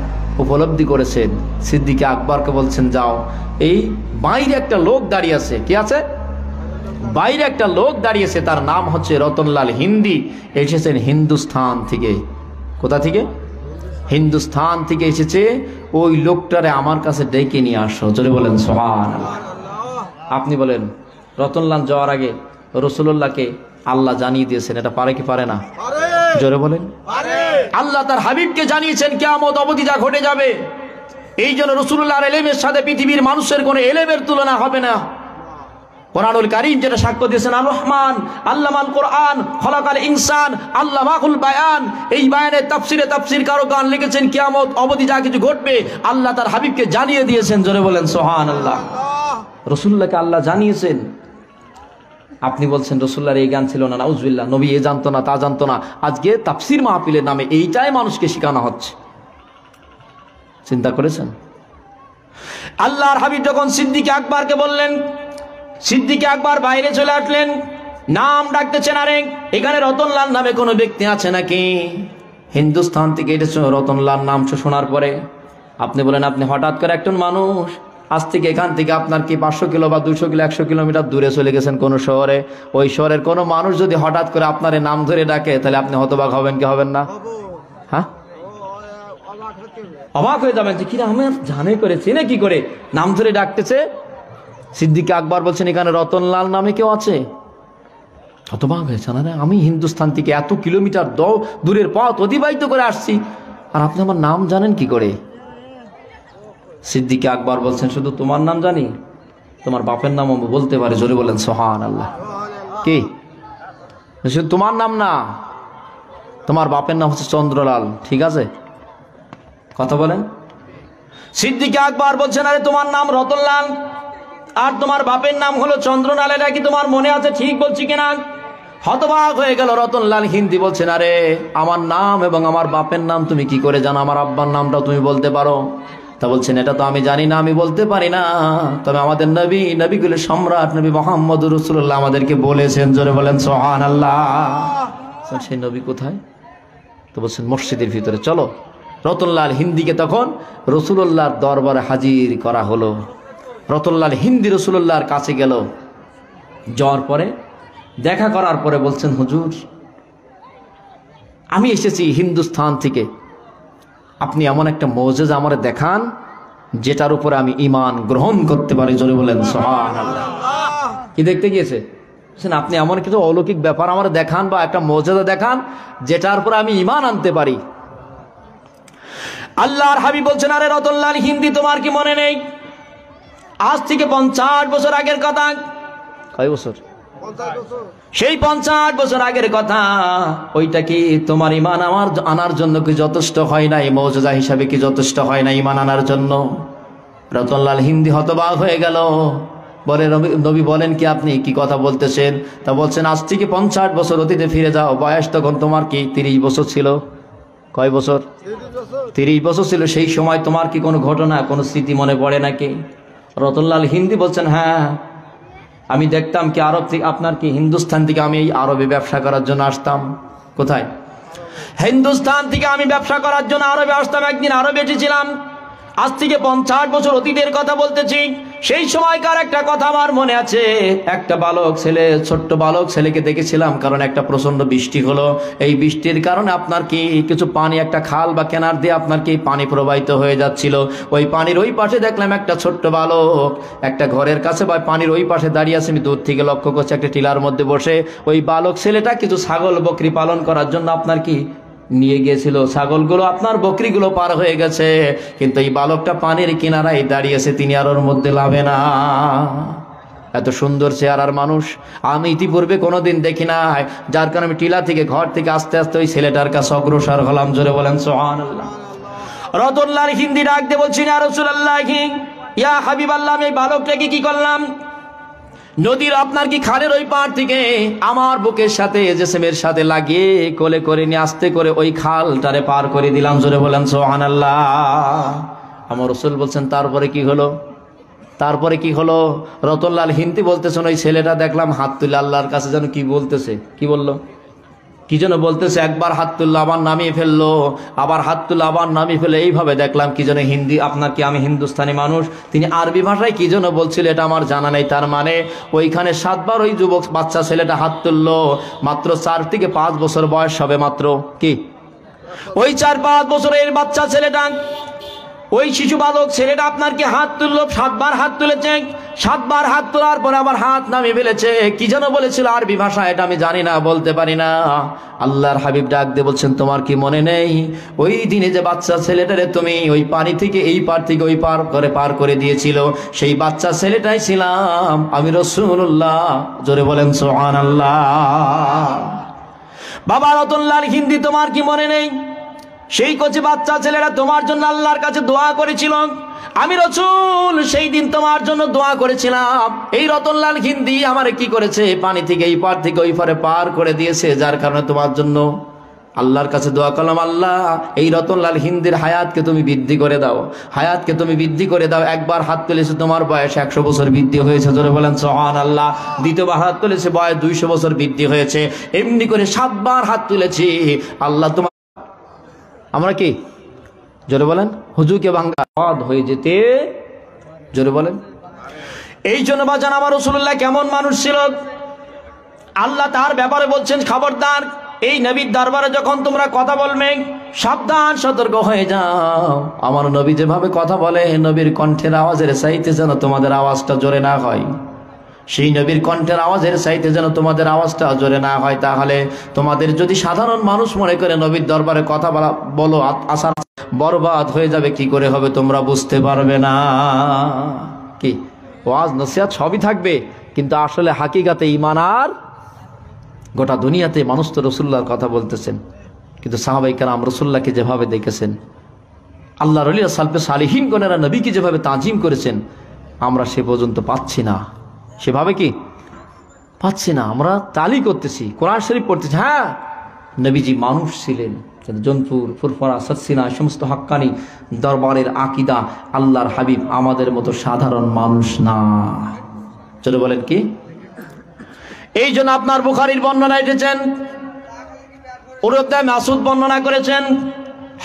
উপলব্ধি করেছেন, সিদ্দিক আকবরকে বলছেন যাও, এই বাইরে একটা লোক দাঁড়িয়ে আছে। কি আছে? বাইরে একটা লোক দাঁড়িয়েছে, তার নাম হচ্ছে রতনলাল হিন্দি, এসেছেন হিন্দুস্তান থেকে। কোথা থেকে? হিন্দুস্তান থেকে এসেছে। ওই লোকটারে আমার কাছে ডেকে নিয়ে আসো। জোরে বলেন সুবহানাল্লাহ। আপনি বলেন রতনলাল যাওয়ার আগে রাসূলুল্লাহকে আল্লাহ জানিয়ে দিয়েছেন, এটা পারে কি পারে না? জোরে বলেন। আল্লাহ তার হাবিবকে জানিয়েছেন কিয়ামত অবধি যা ঘটে যাবে। এই জন্য রাসূলুল্লাহর ইলমের সাথে পৃথিবীর মানুষের কোনো ইলমের তুলনা হবে না, কোরআনুল কারীম যেটা সাক্ষ্য দিয়েছেন, আর রহমান আল্লামাল কোরআন খলাকাল ইনসান আল্লামাহুল বায়ান। এই বায়ানের তাফসির কারো লিখেছেন কিয়ামত অবধি যা কিছু ঘটবে আল্লাহ তার হাবিবকে জানিয়ে দিয়েছেন। জোরে বলেন সুবহানাল্লাহ। রাসূলুল্লাহকে আল্লাহ জানিয়েছেন। আপনি বলছেন রাসূলুল্লাহর এই জ্ঞান ছিল না, নাউজুবিল্লাহ, নবী এ জানতো না তা জানতো না। আজকে তাফসির মাহফিলের নামে এইটাই মানুষকে শেখানো হচ্ছে। চিন্তা করেছেন? আল্লাহর হাবিব যখন সিদ্দিক আকবরকে বললেন, সিদ্দিক আকবর বাইরে চলে আসলেন, নাম ডাকতেছেন, আরে এখানে রতনলাল নামে কোনো ব্যক্তি আছে নাকি? হিন্দুস্তান থেকে এসেছে রতনলাল নাম শোনার পরে আপনি বলেন আপনি হঠাৎ করে একজন মানুষ আজ থেকে এখান থেকে আপনার কি 500 কিলো বা 200 কিলো 100 কিলোমিটার দূরে চলে গেছেন কোন শহরে, ওই শহরের কোনো মানুষ যদি হঠাৎ করে আপনার নাম ধরে ডাকে তাহলে আপনি হতবাক হবেন কি হবেন না? হ্যাঁ, অবাক হয়ে যাবেন যে কিনা আমি জানে করেছি না কি করে নাম ধরে ডাকতেছে। সিদ্দিক আকবর বলছেন এখানে রতনলাল নামে কেউ আছে? হতবাক হয়েছে না, আমি হিন্দুস্তান থেকে এত কিলোমিটার দূরের পথ অতিবাহিত করে আসছি আর আপনি আমার নাম জানেন কি করে? সিদ্দিক আকবর বলছেন শুধু তোমার নাম জানি, তোমার বাপের নামও বলতে পারে। জোরে বলেন সুবহানাল্লাহ। কি শুধু তোমার নাম না, তোমার বাপের নাম হচ্ছে চন্দ্রলাল, ঠিক আছে? কথা বলেন। সিদ্দিক আকবর বলছেন আরে তোমার নাম রতনলাল আর তোমার বাপের নাম হলো চন্দ্রলাল, এটা কি তোমার মনে আছে? ঠিক বলছি কিনা? হতবাক হয়ে গেল রতনলাল হিন্দি বলছেন আরে আমার নাম এবং আমার বাপের নাম তুমি কি করে জানো? আমার আব্বার নামটাও তুমি বলতে পারো? তা বলছেন এটা তো আমি জানি না, আমি বলতে পারি না, তবে আমাদের নবীগুলোর সম্রাট নবী মুহাম্মদুর রাসূলুল্লাহ আমাদেরকে বলেছেন। জোরে বলেন সুবহানাল্লাহ। সেই নবী কোথায়? তো বলছেন মসজিদের ভিতরে। চলো। রতনলাল হিন্দিকে তখন রাসূলুল্লাহর দরবারে হাজির করা হলো। রতনলাল হিন্দি রাসূলুল্লাহর কাছে গেল, যাওয়ার পরে দেখা করার পরে বলছেন হুজুর আমি এসেছি হিন্দুস্তান থেকে, আপনি এমন একটা মুজিজা আমারে দেখান যেটার উপরে আমি ঈমান গ্রহণ করতে পারি। জোরে বলেন সুবহানাল্লাহ। কি দেখতে গিয়েছে? আপনি এমন কিছু অলৌকিক ব্যাপার আমারে দেখান বা একটা মুজিজা দেখান যেটার উপরে আমি ঈমান আনতে পারি। আল্লাহর হাবিব বলছেন আরে রতনলাল হিন্দি তোমার কি মনে নেই? আজ থেকে 50 বছর আগের কথা। কয় বছর? সেই 50 বছর আগের কথা। ওইটা কি তোমার ঈমান আমার আনার জন্য কি যথেষ্ট হয় না? এই মুজিজা হিসাবে কি যথেষ্ট হয় না ঈমান আনার জন্য? রতনলাল হিন্দি হতবাক হয়ে গেল, বলে নবী বলেন কি আপনি কি কথা বলতেছেন? তা বলছেন আজ থেকে 50 বছর অতীতে ফিরে যাও, বয়স তখন তোমার কি 30 বছর ছিল? কয় বছর? 30 বছর ছিল। সেই সময় তোমার কি কোনো ঘটনা কোনো স্মৃতি মনে পড়ে নাকি? রতনলাল হিন্দি বলছেন হ্যাঁ, আমি দেখতাম কি আরব থেকে আপনার কি হিন্দুস্তান থেকে আমি এই আরবে ব্যবসা করার জন্য আসতাম। কোথায়? হিন্দুস্তান থেকে আমি ব্যবসা করার জন্য আরবে আসতাম। একদিন আরবে এসেছিলাম, আজ থেকে 50 বছর অতীতের কথা বলতেছি। সেই সময়কার একটা কথা আমার মনে আছে, একটা বালক ছেলে, ছোট্ট বালক ছেলেকে দেখেছিলাম, কারণ একটা প্রচন্ড বৃষ্টি হলো। এই বৃষ্টির কারণে আপনার কি কিছু পানি একটা খাল বা কেনার দিয়ে আপনার কি পানি প্রবাহিত হয়ে যাচ্ছিল। ওই পানির ওই পাশে দেখলাম একটা ছোট্ট বালক একটা ঘরের কাছে বা পানির ওই পাশে দাঁড়িয়ে আছে। আমি দূর থেকে লক্ষ্য করছি একটা টিলার মধ্যে বসে ওই বালক ছেলেটা কিছু ছাগল বকরি পালন করার জন্য আপনার কি নিয়ে গিয়েছিল। ছাগলগুলো আপনার বকরিগুলো পার হয়ে গেছে, কিন্তু এই বালকটা পানির কিনারায় দাঁড়িয়েছে, তিনি আর ওর মধ্যে লাভে না। এত সুন্দর চেহারার মানুষ আমি ইতিপূর্বে কোনোদিন দেখি নাই, যার কারণে আমি টিলা থেকে ঘর থেকে আস্তে আস্তে ওই ছেলেটার কাছে অগ্রসর হলাম। জোরে বলেন সুবহানাল্লাহ। রতনলাল হিন্দি ডাক দিয়ে বলছি ইয়া রাসূলুল্লাহ, ইয়া হাবিবাল্লাহ, আমি এই বালকটাকে কি করলাম? নদীর আপনার কি খালের ওই পাড় থেকে আমার বুকের সাথে জেসেমের সাথে লাগিয়ে কোলে করে নিয়ে আস্তে করে ওই খালটারে পার করে দিলাম। জোরে বলেন সুবহানাল্লাহ। আমার রাসূল বলছেন তারপরে কি হলো? তারপরে কি হলো? রতনলাল হিন্দি বলতেছেন ওই ছেলেটা দেখলাম হাত তুলে আল্লাহর কাছে যেন কি বলতেছে। কি বললো? কি যেন বলতেছে। একবার হাত তুললো আবার নামিয়ে ফেললো, আবার হাত তুললো আবার নামিয়ে ফেললো, এইভাবে দেখলাম কি যেন হিন্দি আপনার কি আমি হিন্দুস্তানি মানুষ, তিনি আরবি ভাষায় কি যেন বলছিল, এটা আমার জানা নেই। তার মানে ওইখানে 7 বার ওই যুবক বাচ্চা ছেলেটা হাত তুললো। মাত্র 4 থেকে 5 বছর বয়স হবে মাত্র। কি ওই 4-5 বছরের বাচ্চা ছেলেটা, ওই শিশু বালক ছেলেটা আপনার কি হাত তুললো, 7 বার হাত তুলেছে। 7 বার হাত তোলার পরে আবার হাত নামিয়ে ফেলেছে। কি যেন বলেছিল আরবি ভাষা, এটা আমি জানি না, বলতে পারি না। আল্লাহর হাবিব ডাক দিয়ে বলছেন, তোমার কি মনে নেই ওই দিনে যে বাচ্চা ছেলেটারে তুমি ওই পানি থেকে এই পার থেকে ওই পার করে দিয়েছিল, সেই বাচ্চা ছেলেটাই ছিলাম আমি রাসূলুল্লাহ। জোরে বলেন সুবহানাল্লাহ। বাবা রতনলাল হিন্দি, তোমার কি মনে নেই সেই কচি বাচ্চা ছেলেরা তোমার জন্য আল্লাহর কাছে দোয়া করেছিল? আমি রাসূল সেই দিন তোমার জন্য দোয়া করেছিলাম। এই রতনলাল হিন্দি আমারে কি করেছে, পানি থেকে এই পার থেকে ওই পারে পার করে দিয়েছে, যার কারণে তোমার জন্য আল্লাহর কাছে দোয়া করলাম, আল্লাহ এই রতনলাল হিন্দির হায়াতকে তুমি বৃদ্ধি করে দাও, হায়াতকে তুমি বৃদ্ধি করে দাও। একবার হাত তুলেছে, তোমার বয়স 100 বছর বৃদ্ধি হয়েছে। জোরে বলেন সুবহানাল্লাহ। দ্বিতীয়বার হাত তুলেছে, বয়স 200 বছর বৃদ্ধি হয়েছে। এমনি করে 7 বার হাত তুলেছি। আল্লাহ তোমার, আমরা কি জোরে বলেন, হুজুকে ভাঙ্গা হয়ে যেতে, জোরে বলেন। এই জন্য বাজান আমার রাসূলুল্লাহ কেমন মানুষ ছিল, আল্লাহ তার ব্যাপারে বলছেন, খবরদার এই নবীর দরবারে যখন তোমরা কথা বলবে সাবধান সতর্ক হয়ে যাও। আমার নবী যেভাবে কথা বলে, নবীর কণ্ঠের আওয়াজের চাইতে যেন তোমাদের আওয়াজটা জোরে না হয়, সেই নবীর কণ্ঠের আওয়াজের চাইতে যেন তোমাদের আওয়াজটা জোরে না হয়। তাহলে তোমাদের যদি সাধারণ মানুষ মনে করে নবীর দরবারে কথা বলো, আসার বরবাদ হয়ে যাবে। কি করে হবে তোমরা বুঝতে পারবে না। কি ওয়াজ নসিহত সবই থাকবে, কিন্তু আসলে হাকিকাতে ঈমান আর গোটা দুনিয়াতে মানুষ তো রাসূলুল্লাহর কথা বলতেছেন, কিন্তু সাহাবায়ে কেরাম রাসূলুল্লাহকে যেভাবে দেখেছেন, আল্লাহর ওলি সালফে সালিহিন গণেরা নবীকে যেভাবে তাজিম করেছেন, আমরা সে পর্যন্ত পাচ্ছি না। সেভাবে কি পাচ্ছি না, আমরা তালি করতেছি, কোরআন শরীফ পড়তেছি। হ্যাঁ, নবীজি মানুষ ছিলেন, জনপুর ফুরফুরা সৎসিনা সমস্ত হাক্কানি দরবারের আকীদা। আল্লাহর হাবিব আমাদের মতো সাধারণ মানুষ না। চলো বলেন কি। এই জন্য আপনার বুখারীর বর্ণনা এসেছেন, উরওয়া ইবনে মাসউদ বর্ণনা করেছেন,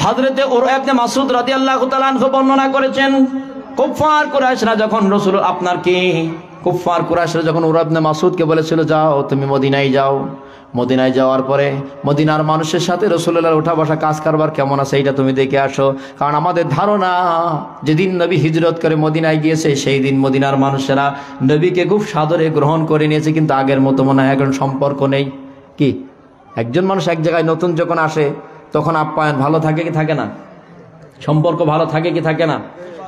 হযরতে উরওয়া ইবনে মাসউদ রাদিয়াল্লাহু তাআলা আনহু বর্ণনা করেছেন, কুফার কুরাইশরা যখন রাসূল আপনার কি কুফার কুরাইশরা যখন উরওয়া ইবনে মাসউদকে বলেছিল, যাও তুমি মদিনায় যাও, মদিনায় যাওয়ার পরে মদিনার মানুষের সাথে রাসূলুল্লাহর ওঠা বসা কাজ কারবার কেমন আছে এইটা তুমি দেখে আসো। কারণ আমাদের ধারণা যেদিন নবী হিজরত করে মদিনায় গিয়েছে, সেই দিন মদিনার মানুষেরা নবীকে খুব সাদরে গ্রহণ করে নিয়েছে, কিন্তু আগের মতো মনে হয় এখন সম্পর্ক নেই। কি একজন মানুষ এক জায়গায় নতুন যখন আসে তখন আপ্যায়ন ভালো থাকে কি থাকে না, সম্পর্ক ভালো থাকে কি থাকে না।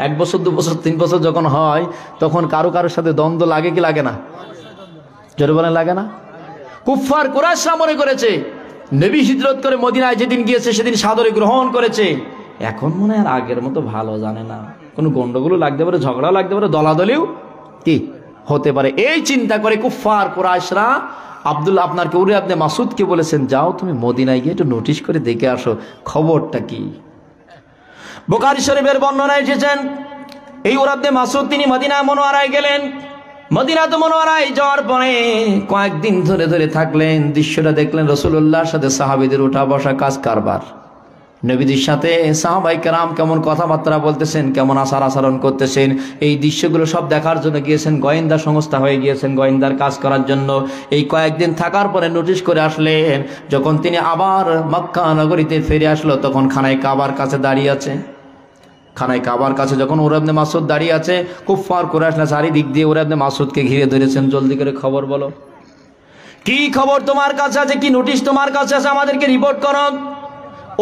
1 বছর 2 বছর 3 বছর যখন হয় তখন কারোর সাথে দ্বন্দ্ব লাগে কি লাগে না, জোরে বলেন লাগে না। কুফার কুরাইশরা মনে করেছে নবী হিজরত করে মদিনায় যেদিন গিয়েছে সেদিন সাদরে গ্রহণ করেছে, এখন মনে হয় আগের মতো ভালো জানে না, কোনো গন্ডগোলও লাগতে পারে, ঝগড়াও লাগতে পারে, দলাদলিও কি হতে পারে। এই চিন্তা করে কুফার কুরাইশরা আব্দুল্লাহ আপনার উরওয়া ইবনে মাসউদকে বলেছেন, যাও তুমি মদিনায় গিয়ে একটু নোটিশ করে দেখে আসো খবরটা কি। বুখারী শরীফের বর্ণনায় এসেছেন, এই উরওয়া ইবনে মাসউদ তিনি মদিনা মুনাওয়ারায় গেলেন। মদিনাতুল মুনাওয়ারায় যাওয়ার পরে কয়েকদিন ধরে ধরে থাকলেন, দৃশ্যটা দেখলেন রাসূলুল্লাহর সাথে সাহাবীদের ওঠা বসা কাজ কারবার, নবীজির সাথে সাহাবায়ে কেরাম কেমন কথাবার্তা বলতেছেন, কেমন আচার আচরণ করতেছেন, এই দৃশ্যগুলো সব দেখার জন্য গিয়েছেন, গোয়েন্দা সংস্থা হয়ে গিয়েছেন গোয়েন্দার কাজ করার জন্য। এই কয়েকদিন থাকার পরে নোটিশ করে আসলেন, যখন তিনি আবার মক্কা নগরীতে ফিরে আসলো তখন খানায় কাবার কাছে দাঁড়িয়ে আছে। খানায় কাবার কাছে যখন উরওয়া ইবনে মাসউদ দাঁড়িয়ে আছে, কুফার কুরাইশরা চারিদিক দিয়ে উরওয়া ইবনে মাসউদকে ঘিরে ধরেছেন, জলদি করে খবর বলো, কি খবর তোমার কাছে আছে, কি নোটিশ তোমার কাছে আছে, আমাদেরকে রিপোর্ট করো।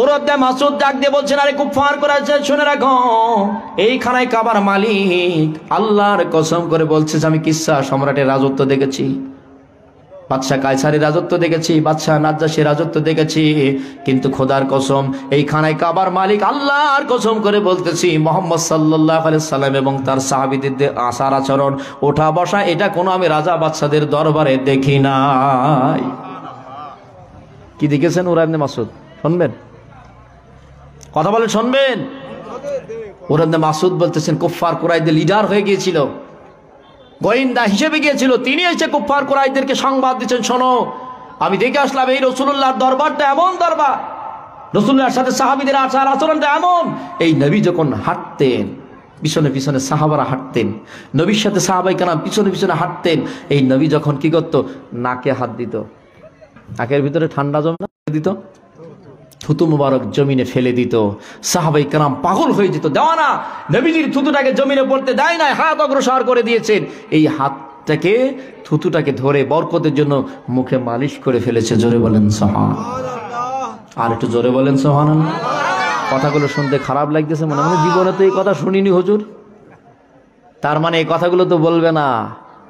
উরওয়া ইবনে মাসউদ ডাক দিয়ে বলছেন, আরে কুফার কুরাইশরা শুনে রাখো, এই খানায় কাবার মালিক আল্লাহর কসম করে বলছে আমি কিসরা সম্রাটের রাজত্ব দেখেছি, বাদশাহ কায়সারের রাজত্ব দেখেছি, বাদশাহ নাজ্জাশীর রাজত্ব দেখেছি, কিন্তু খোদার কসম এই খানায় কাবার মালিক আল্লাহর কসম করে বলতেছি মুহাম্মদ সাল্লাল্লাহু আলাইহি সাল্লাম এবং তার সাহাবীদের আচার আচরণ ওঠা বসা এটা কোনো আমি রাজা বাদশাদের দরবারে দেখি নাই। কি দেখেছেন উরওয়া ইবনে মাসউদ? শুনবেন কথা বলেন, শুনবেন। উরওয়া ইবনে মাসউদ বলতেছেন কুফার কুরাইশদের লিডার হয়ে গিয়েছিল, গোয়েন্দা হিসেবে গিয়েছিল, তিনি এসে কুফার কুরাইশদেরকে সংবাদ দিচ্ছেন, শোনো আমি দেখে আসলাম এই রাসূলুল্লাহর দরবারটা এমন দরবার, রাসূলুল্লাহর সাথে সাহাবীদের আচার আচরণটা এমন। এই নবী যখন হাঁটতেন পিছনে পিছনে সাহাবারা হাঁটতেন, নবীর সাথে সাহাবায়ে কেরাম পিছনে পিছনে হাঁটতেন। এই নবী যখন কি করতো, নাকে হাত দিত, নাকের ভিতরে ঠান্ডা জমে দিত, থুতু মুবারক জমিনে ফেলে দিত, সাহাবাই কেরাম পাগল হয়ে যেত। দেওয়ানা নবীজির থুতুটাকে জমিনে পড়তে দেয় নাই, হাত অগ্রসর করে দিয়েছেন। এই হাতটাকে থুতুটাকে ধরে বরকতের জন্য মুখে মালিশ করে ফেলেছে। জোরে বলেন সুবহানাল্লাহ। আর একটু জোরে বলেন সুবহানাল্লাহ। কথাগুলো শুনতে খারাপ লাগতেছে, মনে হয় জীবনে তো এই কথা শুনিনি হুজুর। তার মানে এই কথাগুলো তো বলবে না,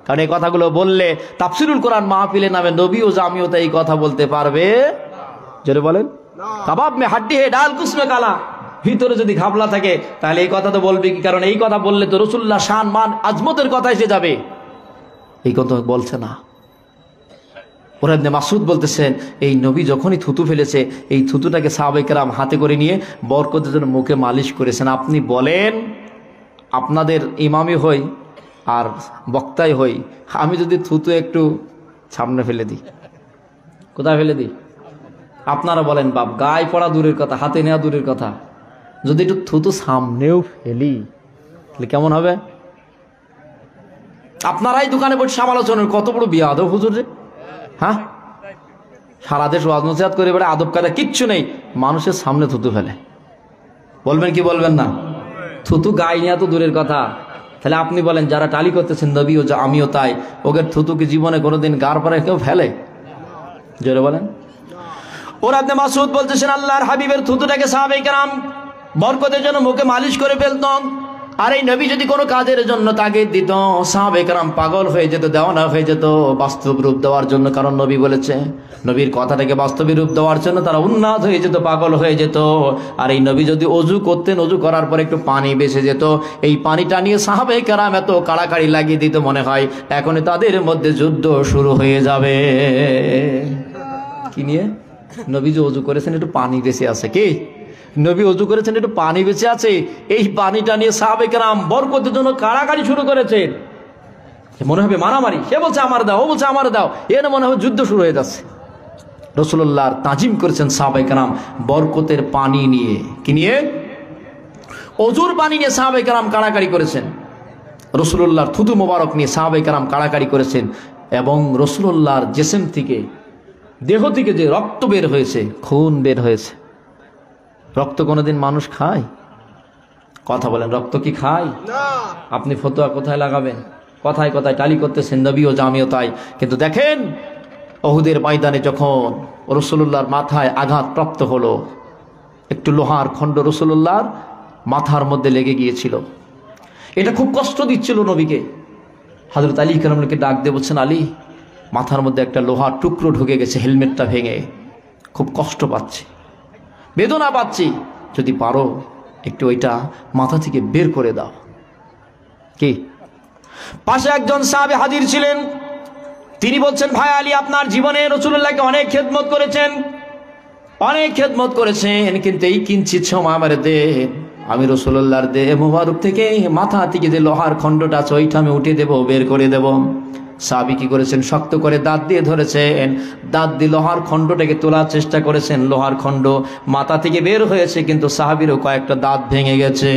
কারণ এই কথাগুলো বললে তাফসিরুল কোরআন মাহফিলে নামে নবী ও জামিও তো এই কথা বলতে পারবে। জোরে বলেন। কাবাব মে হাড্ডি হে ডাল কুসমে কালা, ভিতরে যদি ঘাবলা থাকে তাহলে এই কথা তো বলবে কি? কারণ এই কথা বললে তো রাসূলুল্লাহ শান মান আজমতের কথা এসে যাবে। এই কথা বলছে না। ওরা ইবনে মাসউদ বলতেছেন, এই নবী যখনই থুতু ফেলেছে, এই থুতুটাকে সাহাবায়ে কেরাম হাতে করে নিয়ে বরকতের জন্য মুখে মালিশ করেছেন। আপনি বলেন, আপনাদের ইমামই হই আর বক্তাই হই, আমি যদি থুতু একটু সামনে ফেলে দিই, কোথায় ফেলে দিই? আপনারা বলেন বাপ, গায়ে পড়া দূরের কথা, হাতে নেওয়া দূরের কথা, যদি একটু থুতু সামনেও ফেলি তাহলে কেমন হবে? আপনারাই দোকানে বসে সমালোচনা, কত বড় বিয়াদব হুজুর রে। হ্যাঁ, সারা দেশ ওয়াজ নসিহত করে বেড়ে, আদব কায়দা কিচ্ছু নেই, মানুষের সামনে থুতু ফেলে। বলবেন কি বলবেন না? থুতু গায়ে নেওয়া তো দূরের কথা, তাহলে আপনি বলেন যারা টালি করতেছেন নবী ও আমিও তাই, ওদের থুতু কি জীবনে কোনোদিন গার পরে কেউ ফেলে? জোরে বলেন। ওরা ইবনে মাসউদ বলতেছেন, আল্লাহর হাবিবের থুতুটাকে সাহাবায়ে কেরাম বরকতের জন্য মুখে মালিশ করে ফেলতেন। আর এই নবী যদি কোনো কাজের জন্য তাগিদ দিত, সাহাবায়ে কেরাম পাগল হয়ে যেত, দেওয়ানা হয়ে যেত বাস্তব রূপ দেওয়ার জন্য। কারণ নবী বলেছে, নবীর কথাটাকে বাস্তবিক রূপ দেওয়ার জন্য তারা উন্মাদ হয়ে যেত, পাগল হয়ে যেত। আর এই নবী যদি অজু করতেন, অজু করার পর একটু পানি বেঁচে যেত, এই পানিটা নিয়ে সাহাবায়ে কেরাম এত কাড়াকাড়ি লাগিয়ে দিত, মনে হয় এখনই তাদের মধ্যে যুদ্ধ শুরু হয়ে যাবে। কি নিয়ে? নবী যে অজু করেছেন একটু পানি বেঁচে আছে, কি নবী অজু করেছেন একটু পানি বেঁচে আছে, এই পানিটা নিয়ে সাহাবায়ে কেরাম বরকতের জন্য কাড়াকাড়ি শুরু করেছেন। মনে হবে মারামারি, সে বলছে আমার দাও, ও বলছে আমার দাও, এর মনে হবে যুদ্ধ শুরু হয়ে যাচ্ছে। রাসূলুল্লাহর তাজিম করেছেন সাহাবায়ে কেরাম বরকতের পানি নিয়ে। কি নিয়ে? অজুর পানি নিয়ে সাহাবায়ে কেরাম কাড়াকাড়ি করেছেন। রাসূলুল্লাহর থুতু মোবারক নিয়ে সাহাবায়ে কেরাম কাড়াকাড়ি করেছেন। এবং রাসূলুল্লাহর জিসম থেকে, দেহ থেকে যে রক্ত বের হয়েছে, খুন বের হয়েছে। রক্ত কোনোদিন মানুষ খায়? কথা বলেন, রক্ত কি খায়? আপনি ফতোয়া কোথায় লাগাবেন? কথায় কথায় টালি করতেছেন নবী ও জামিও তাই। কিন্তু দেখেন উহুদের ময়দানে যখন রাসূলুল্লাহর মাথায় আঘাত প্রাপ্ত হলো, একটু লোহার খণ্ড রাসূলুল্লাহর মাথার মধ্যে লেগে গিয়েছিল, এটা খুব কষ্ট দিচ্ছিল নবীকে। হযরত আলী কারামকে ডাক দিয়ে বলছেন, আলী, মাথার মধ্যে একটা লোহার টুকরো ঢুকে গেছে, হেলমেটটা ভেঙে, খুব কষ্ট পাচ্ছি, বেদনা পাচ্ছি, যদি পারো একটু ওইটা মাথা থেকে বের করে দাও। কি? পাশে একজন সাহাবী হাজির ছিলেন, তিনি বলছেন, ভাই আলী, আপনার জীবনে রাসূলুল্লাহকে অনেক খেদমত করেছেন, অনেক খেদমত করেছেন, কিন্তু এই কিঞ্চিত সময় আমার দেন, আমি রাসূলুল্লাহর দেহ মুবারক থেকে মাথা থেকে যে লোহার খণ্ডটা আছে ওইটা আমি উঠিয়ে দেব, বের করে দেব। সাহাবী কি করেছেন? শক্ত করে দাঁত দিয়ে ধরেছেন, দাঁত দিয়ে লোহার খণ্ডটাকে তোলার চেষ্টা করেছেন। লোহার খণ্ড মাথা থেকে বের হয়েছে, কিন্তু সাহাবীরও কয়েকটা দাঁত ভেঙে গেছে।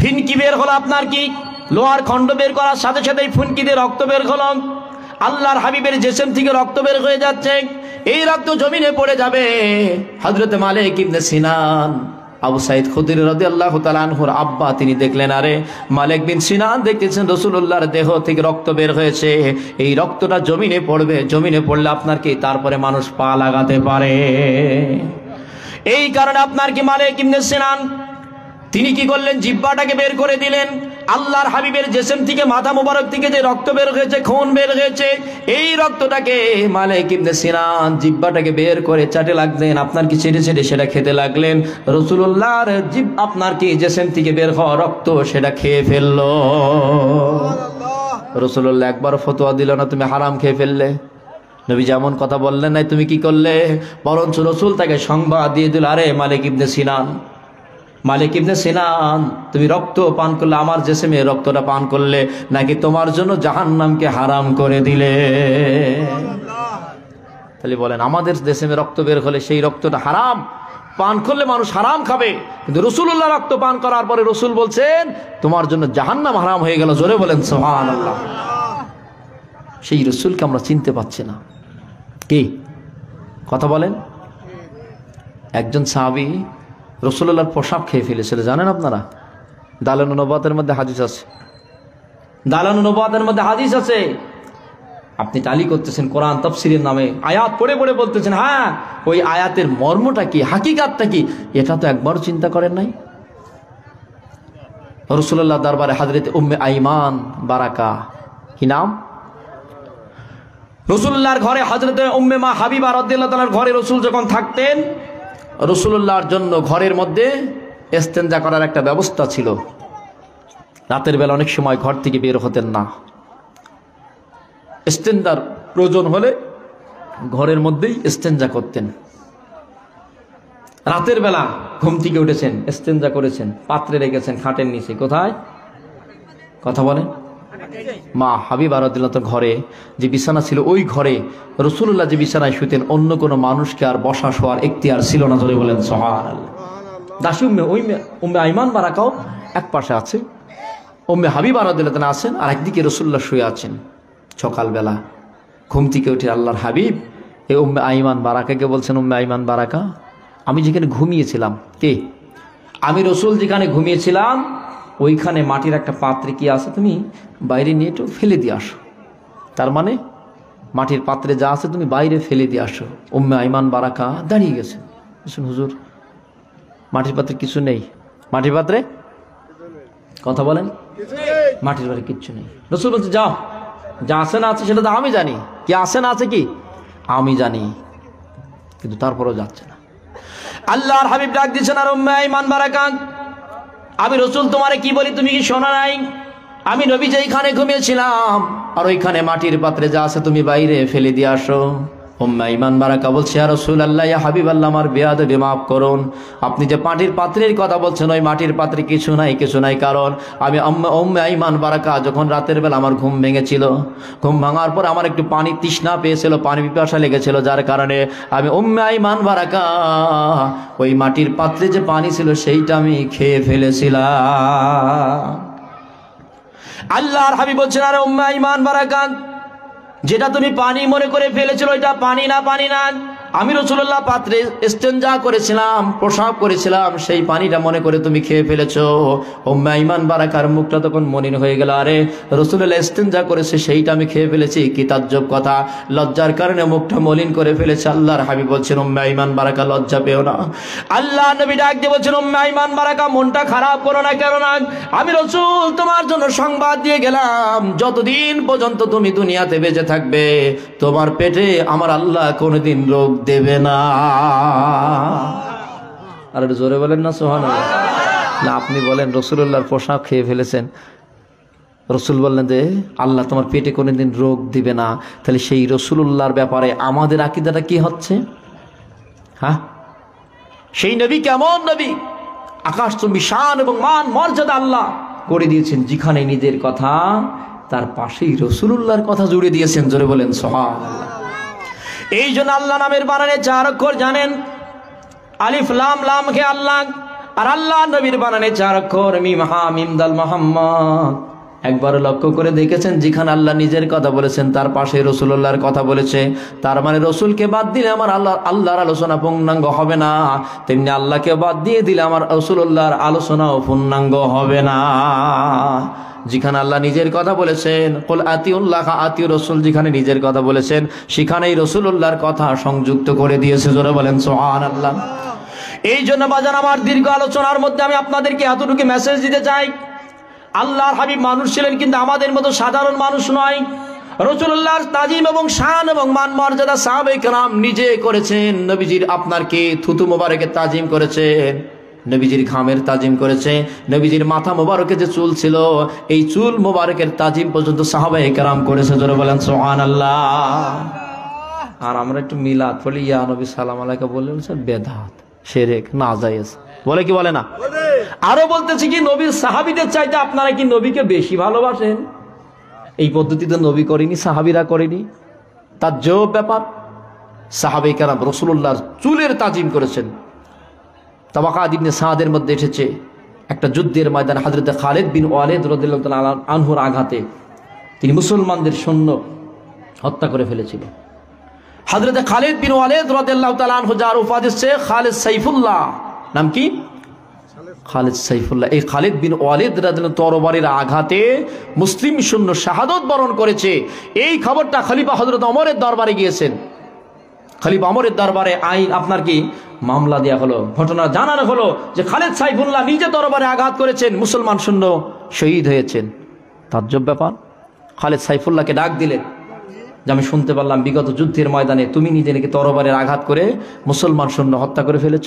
ফিনকি বের হলো। আপনার কি? লোহার খণ্ড বের করার সাথে সাথেই ফুনকি দিয়ে রক্ত বের হলো। আল্লাহর হাবিবের জিসম থেকে রক্ত বের হয়ে যাচ্ছে, এই রক্ত জমিনে পড়ে যাবে। হযরত মালিক ইবনে সিনান, আবু সাইদ খুদরি রাদিয়াল্লাহু তাআলা আনহুর আব্বা, তিনি দেখলেন, আরে মালিক বিন সিনান দেখতেছেন রাসূলুল্লাহর দেহ থেকে রক্ত বের হয়েছে, এই রক্তটা জমিনে পড়বে, জমিনে পড়লে আপনার কি তারপরে মানুষ পা লাগাতে পারে? এই কারণে আপনার কি মালিক ইবনে সিনান তিনি কি করলেন? জিহ্বাটাকে বের করে দিলেন। আল্লাহর হাবিবের জিসম থেকে, মাথা মোবারক থেকে যে রক্ত বের হয়েছে, খুন বের হয়েছে, এই রক্তটাকে মালিক ইবনে সিনান জিহ্বাটাকে বের করে চাটে লাগলেন। আপনার কি ছেড়ে ছেড়ে সেটা খেতে লাগলেন। রাসূলুল্লাহর আপনার কি জিসম থেকে বের হওয়া রক্ত সেটা খেয়ে ফেললো। রাসূলুল্লাহ একবার ফতোয়া দিল না, তুমি হারাম খেয়ে ফেললে। নবী যেমন কথা বললেন নাই, তুমি কি করলে? বরঞ্চ রাসূল তাকে সংবাদ দিয়ে দিল, আরে মালিক ইবনে সিনান, মালিক ইবনে সিনান, তুমি রক্ত পান করলে, আমার জিসমে রক্তটা পান করলে, নাকি তোমার জন্য জাহান্নামকে হারাম করে দিলে? তাহলে বলেন, আমাদের জিসমে রক্ত বের হলে সেই রক্তটা হারাম, পান করলে মানুষ হারাম খাবে, কিন্তু রাসূলুল্লাহ রক্ত পান করার পরে রাসূল বলছেন তোমার জন্য জাহান্নাম হারাম হয়ে গেল। জোরে বলেন সুবহানাল্লাহ। সেই রাসূলকে আমরা চিনতে পাচ্ছি না। কি কথা বলেন। একজন সাহাবী রাসূলুল্লাহর পোশাক খেয়ে ফেলেছিল, জানেন আপনারা? দালানুন নবুওয়াতের মধ্যে হাদিস আছে, দালানুন নবুওয়াতের মধ্যে হাদিস আছে। আপনি টালি করতেছেন কোরআন তাফসীরের নামে, আয়াত পড়ে পড়ে বলতেছেন হ্যাঁ ওই আয়াতের মর্মটা কি, হাকিকাতটা কি, এটা তো একবার চিন্তা করেন নাই। রাসূলুল্লাহ দরবারে হযরত উম্মে আইমান বারাকা, কি নাম, রাসূলুল্লাহর ঘরে হযরত উম্মে মা হাবিবা রাদিয়াল্লাহু তাআলার ঘরে রাসূল যখন থাকতেন, রাসূলুল্লাহর জন্য ঘরের মধ্যে ইস্তেনজা করার একটা ব্যবস্থা ছিল। রাতের বেলা অনেক সময় ঘর থেকে বের হতেন না, ইস্তেনজার প্রয়োজন হলে ঘরের মধ্যেই ইস্তেনজা করতেন। রাতের বেলা ঘুম থেকে উঠেছেন, ইস্তেনজা করেছেন, পাত্রে রেখেছেন খাটের নিচে, কোথায়, কথা বলেন, মা হাবিবা রাদিয়াল্লাহু তাআলার ঘরে যে বিছানা ছিল, ওই ঘরে রাসূলুল্লাহ যে বিছানায় শুতেন অন্য কোনো মানুষকে আর বসা শোয়ার এখতিয়ার ছিল না, জোরে বলেন সুবহানাল্লাহ। দাসী উম্মে আইমান বারাকাও এক পাশে আছে, উম্মে হাবিবা রাদিয়াল্লাহু তাআলা আছেন আর একদিকে রাসূলুল্লাহ শুয়ে আছেন। সকালবেলা ঘুম থেকে উঠে আল্লাহর হাবিব এই উম্মে আইমান বারাকাকে বলছেন, উম্মে আইমান বারাকা, আমি যেখানে ঘুমিয়েছিলাম, কে, আমি রাসূল যেখানে ঘুমিয়েছিলাম ওইখানে মাটির একটা পাত্রে কি আছে, তুমি বাইরে নিয়ে একটু ফেলে দিয়ে আসো। তার মানে মাটির পাত্রে যা আছে তুমি বাইরে ফেলে দিয়ে আসো। উম্মে আইমান বারাকা দাঁড়িয়ে গেছে, হুজুর মাটির পাত্রে কিছু নেই, মাটির পাত্রে, কথা বলেন, মাটির পাত্রে কিচ্ছু নেই। রাসূল বলছে যাও, যা আছে না আছে সেটা তো আমি জানি, কি আছে না আছে কি আমি জানি, কিন্তু তারপরও যাচ্ছে না। আল্লাহর হাবিব ডাক দিচ্ছেন, আর উম্মে আইমান বারাকা, আমি রাসূল তোমারে কি বলি তুমি কি শোনা নাই? আমি নবী যেইখানে ঘুমিয়েছিলাম আর ওইখানে মাটির পাত্রে যা আছে তুমি বাইরে ফেলে দিয়ে আসো। উম্মে আইমান বারাকা বলছে, ইয়া রাসূলুল্লাহ, ইয়া হাবিবাল্লাহ, আমার বেয়াদবি মাফ করুন, আপনি যে মাটির পাত্রের কথা বলছেন ওই মাটির পাত্রে কিছু নাই, কিছু নাই, কারণ আমি উম্মে আইমান বারাকা যখন রাতের বেলা আমার ঘুম ভেঙেছিল, ঘুম ভাঙার পর আমার একটু পানি তৃষ্ণা পেয়েছিল, পানি পিপাসা লেগেছিল, যার কারণে আমি উম্মে আইমান বারাকা ওই মাটির পাত্রে যে পানি ছিল সেইটা আমি খেয়ে ফেলেছিলাম। আল্লাহর হাবিব বলছেন, আরে উম্মে আইমান বারাকা, যেটা তুমি পানি মনে করে ফেলেছিল ওইটা পানি না, পানি না, আমি রাসূলুল্লাহ পাত্রে ইস্তেনজা করেছিলাম, প্রসাব করেছিলাম, সেই পানিটা মনে করে তুমি খেয়ে ফেলেছো। উম্মে আইমান বারাকার মুখটা তখন মলিন হয়ে গেল, আরে রাসূলুল্লাহ ইস্তেনজা করেছে সেইটা আমি খেয়ে ফেলেছি, কি তাজ্জব কথা, লজ্জার কারণে মুখটা মলিন করে ফেলেছে। আল্লাহর হাবিব বলছেন, উম্মে আইমান বারাকা লজ্জা পেও না। আল্লাহ নবী ডাক দিয়ে বলছেন, উম্মে আইমান বারাকা মনটা খারাপ করো না, কেন না, আমি রাসূল তোমার জন্য সংবাদ দিয়ে গেলাম, যতদিন পর্যন্ত তুমি দুনিয়াতে বেঁচে থাকবে তোমার পেটে আমার আল্লাহ কোনোদিন রোগ দেবে না। আর জোরে বলেন না সুবহানাল্লাহ। না আপনি বলেন রাসূলুল্লাহর পোশাক খেয়ে ফেলেছেন, রাসূল বললেন যে আল্লাহ তোমার পেটে কোনোদিন রোগ দিবে না, তাহলে সেই রাসূলুল্লাহর ব্যাপারে আমাদের আকীদাটা কি হচ্ছে? হ্যাঁ, সেই নবী কেমন নবী, আকাশচুম্বী শান এবং মান মর্যাদা আল্লাহ করে দিয়েছেন, যেখানে নিজের কথা তার পাশেই রাসূলুল্লাহর কথা জুড়ে দিয়েছেন, জোরে বলেন সুবহানাল্লাহ। এই জন্য আল্লাহ নামের বানানে 4 অক্ষর জানেন, আলিফ লাম, লাম কে আল্লাহ, আর আল্লাহ নবীর বানানে 4 অক্ষর, মিম হা মিম দাল মুহাম্মদ। একবার লক্ষ্য করে দেখেছেন যেখানে আল্লাহ নিজের কথা বলেছেন তার পাশে রাসূলুল্লাহর কথা বলেছে, তার মানে রাসূলকে বাদ দিলে আমার আল্লাহর আলোচনা পূর্ণাঙ্গ হবে না, তেমনি আল্লাহকে বাদ দিয়ে দিলে আমার রাসূলুল্লাহর আলোচনাও পূর্ণাঙ্গ হবে না। যেখানে আল্লাহ নিজের কথা বলেছেন, কুল আতিউল্লাহ আতিউর রাসূল, যেখানে নিজের কথা বলেছেন সেখানেই রাসূলুল্লাহর কথা সংযুক্ত করে দিয়েছে, জোরে বলেন সুবহানাল্লাহ। এই জন্য বাজান আমার দীর্ঘ আলোচনার মধ্যে আমি আপনাদেরকে এতটুকু মেসেজ দিতে চাই, আল্লাহর হাবিব মানুষ ছিলেন কিন্তু আমাদের মতো সাধারণ মানুষ নয়। রাসূলুল্লাহর তাজিম এবং শান এবং মান মর্যাদা সাহাবায়ে কেরাম নিজে করেছেন। নবীজির আপনার কি থুতু মোবারকের তাজিম করেছেন, নবীজির ঘামের তাজিম করেছে, নবীজির মাথা মোবারকে যে চুল ছিল এই চুল মোবারকের তাজিম পর্যন্ত সাহাবায়ে কেরাম করেছে, জোরে বলেন সুবহানাল্লাহ। আর আমরা একটু মিলাদ পড়ি, ইয়া নবী সালাম আলাইকা বললেন, স্যার বেদাত, শিরক, নাজায়েজ, বলে কি বলে না? আরো বলতেছি কি, নবীর সাহাবীদের চাইতে আপনারা কি নবীকে বেশি ভালোবাসেন? এই পদ্ধতিতে নবী করেনি, সাহাবীরা করেনি, তার জবাব ব্যাপার। সাহাবায়ে কেরাম রাসূলুল্লাহর চুলের তাজিম করেছেন। তাবাকাত ইবনে সাদের মধ্যে এসেছে একটা যুদ্ধের ময়দানে হযরত খালিদ বিন ওয়ালিদ রাদিয়াল্লাহু তাআলা আনহুর আঘাতে তিনি মুসলমানদের সৈন্য হত্যা করে ফেলেছিল। হযরত খালিদ বিন ওয়ালিদ রাদিয়াল্লাহু তাআলা আনহু, যার উপাধি হচ্ছে খালিদ সাইফুল্লাহ, নাম কি? খালিদ সাইফুল্লাহ। এই খালিদ বিন ওয়ালিদ রাদিয়াল্লাহু তরবারির আঘাতে মুসলিম সৈন্য শাহাদত বরণ করেছে। এই খবরটা খলিফা হযরত ওমরের দরবারে গিয়েছেন। খলিফা ওমরের দরবারে আইন আপনার কি মামলা দেয়া হলো, ঘটনা জানানো হলো যে খালিদ সাইফুল্লাহ নিজে তরবারে আঘাত করেছেন, মুসলমান সৈন্য শহীদ হয়েছেন। তাজ্জব ব্যাপার। খালিদ সাইফুল্লাহকে ডাক দিলেন যে আমি শুনতে পারলাম বিগত যুদ্ধের ময়দানে তুমি নিজে নাকি তরবারের আঘাত করে মুসলমান সৈন্য হত্যা করে ফেলেছ।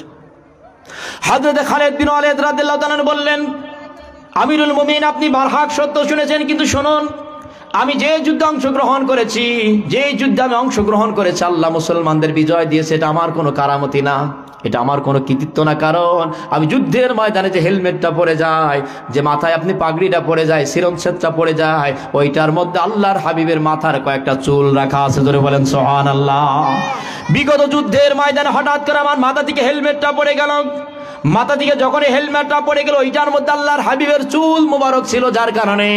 হযরত খালিদ বিন ওয়ালিদ রাদিয়াল্লাহু তাআলা বললেন, আমিরুল মুমিনিন, আপনি বারহাক সত্য শুনেছেন, কিন্তু শুনুন, আমি যে যুদ্ধে অংশগ্রহণ করেছি, যে যুদ্ধে আমি অংশগ্রহণ করেছি, আল্লাহ মুসলমানদের বিজয় দিয়েছে, এটা আমার কোনো কারামতি না, এটা আমার কোনো কৃতিত্ব না। কারণ আমি যুদ্ধের ময়দানে যে হেলমেটটা পরে যায়, যে মাথায় আপনি পাগড়িটা পরে যায়, শিরোচ্ছেদটা পরে যায়, ওইটার মধ্যে আল্লাহর হাবিবের মাথার কয়েকটা চুল রাখা আছে। ধরে বলেন সুবহানাল্লাহ। বিগত যুদ্ধের ময়দানে হঠাৎ করে আমার মাথা থেকে হেলমেটটা পড়ে গেল। মাথা থেকে যখন হেলমেটটা পড়ে গেল, ওইটার মধ্যে আল্লাহর হাবিবের চুল মোবারক ছিল, যার কারণে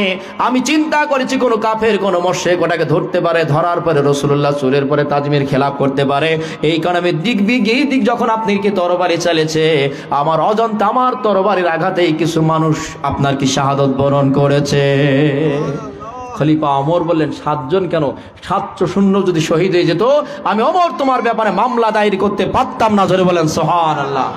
আমি চিন্তা করেছি কোনো কাফের কোনো মুশরিক ওটাকে ধরতে পারে, ধরার পরে রাসূলুল্লাহ চুলের পরে তাজমির খেলাপ করতে পারে। এই কারণে এই দিক যখন আপনি কি তরবারি চালিয়েছে, আমার অজান্তে আমার তরবারির আঘাতেই কিছু মানুষ আপনার কি শাহাদত বরণ করেছে। খলিফা ওমর বললেন, 7 জন কেন, 700 সৈন্য যদি শহীদ হয়ে যেত, আমি ওমর তোমার ব্যাপারে মামলা দায়ের করতে পারতাম না। জোরে বলেন সুবহানাল্লাহ।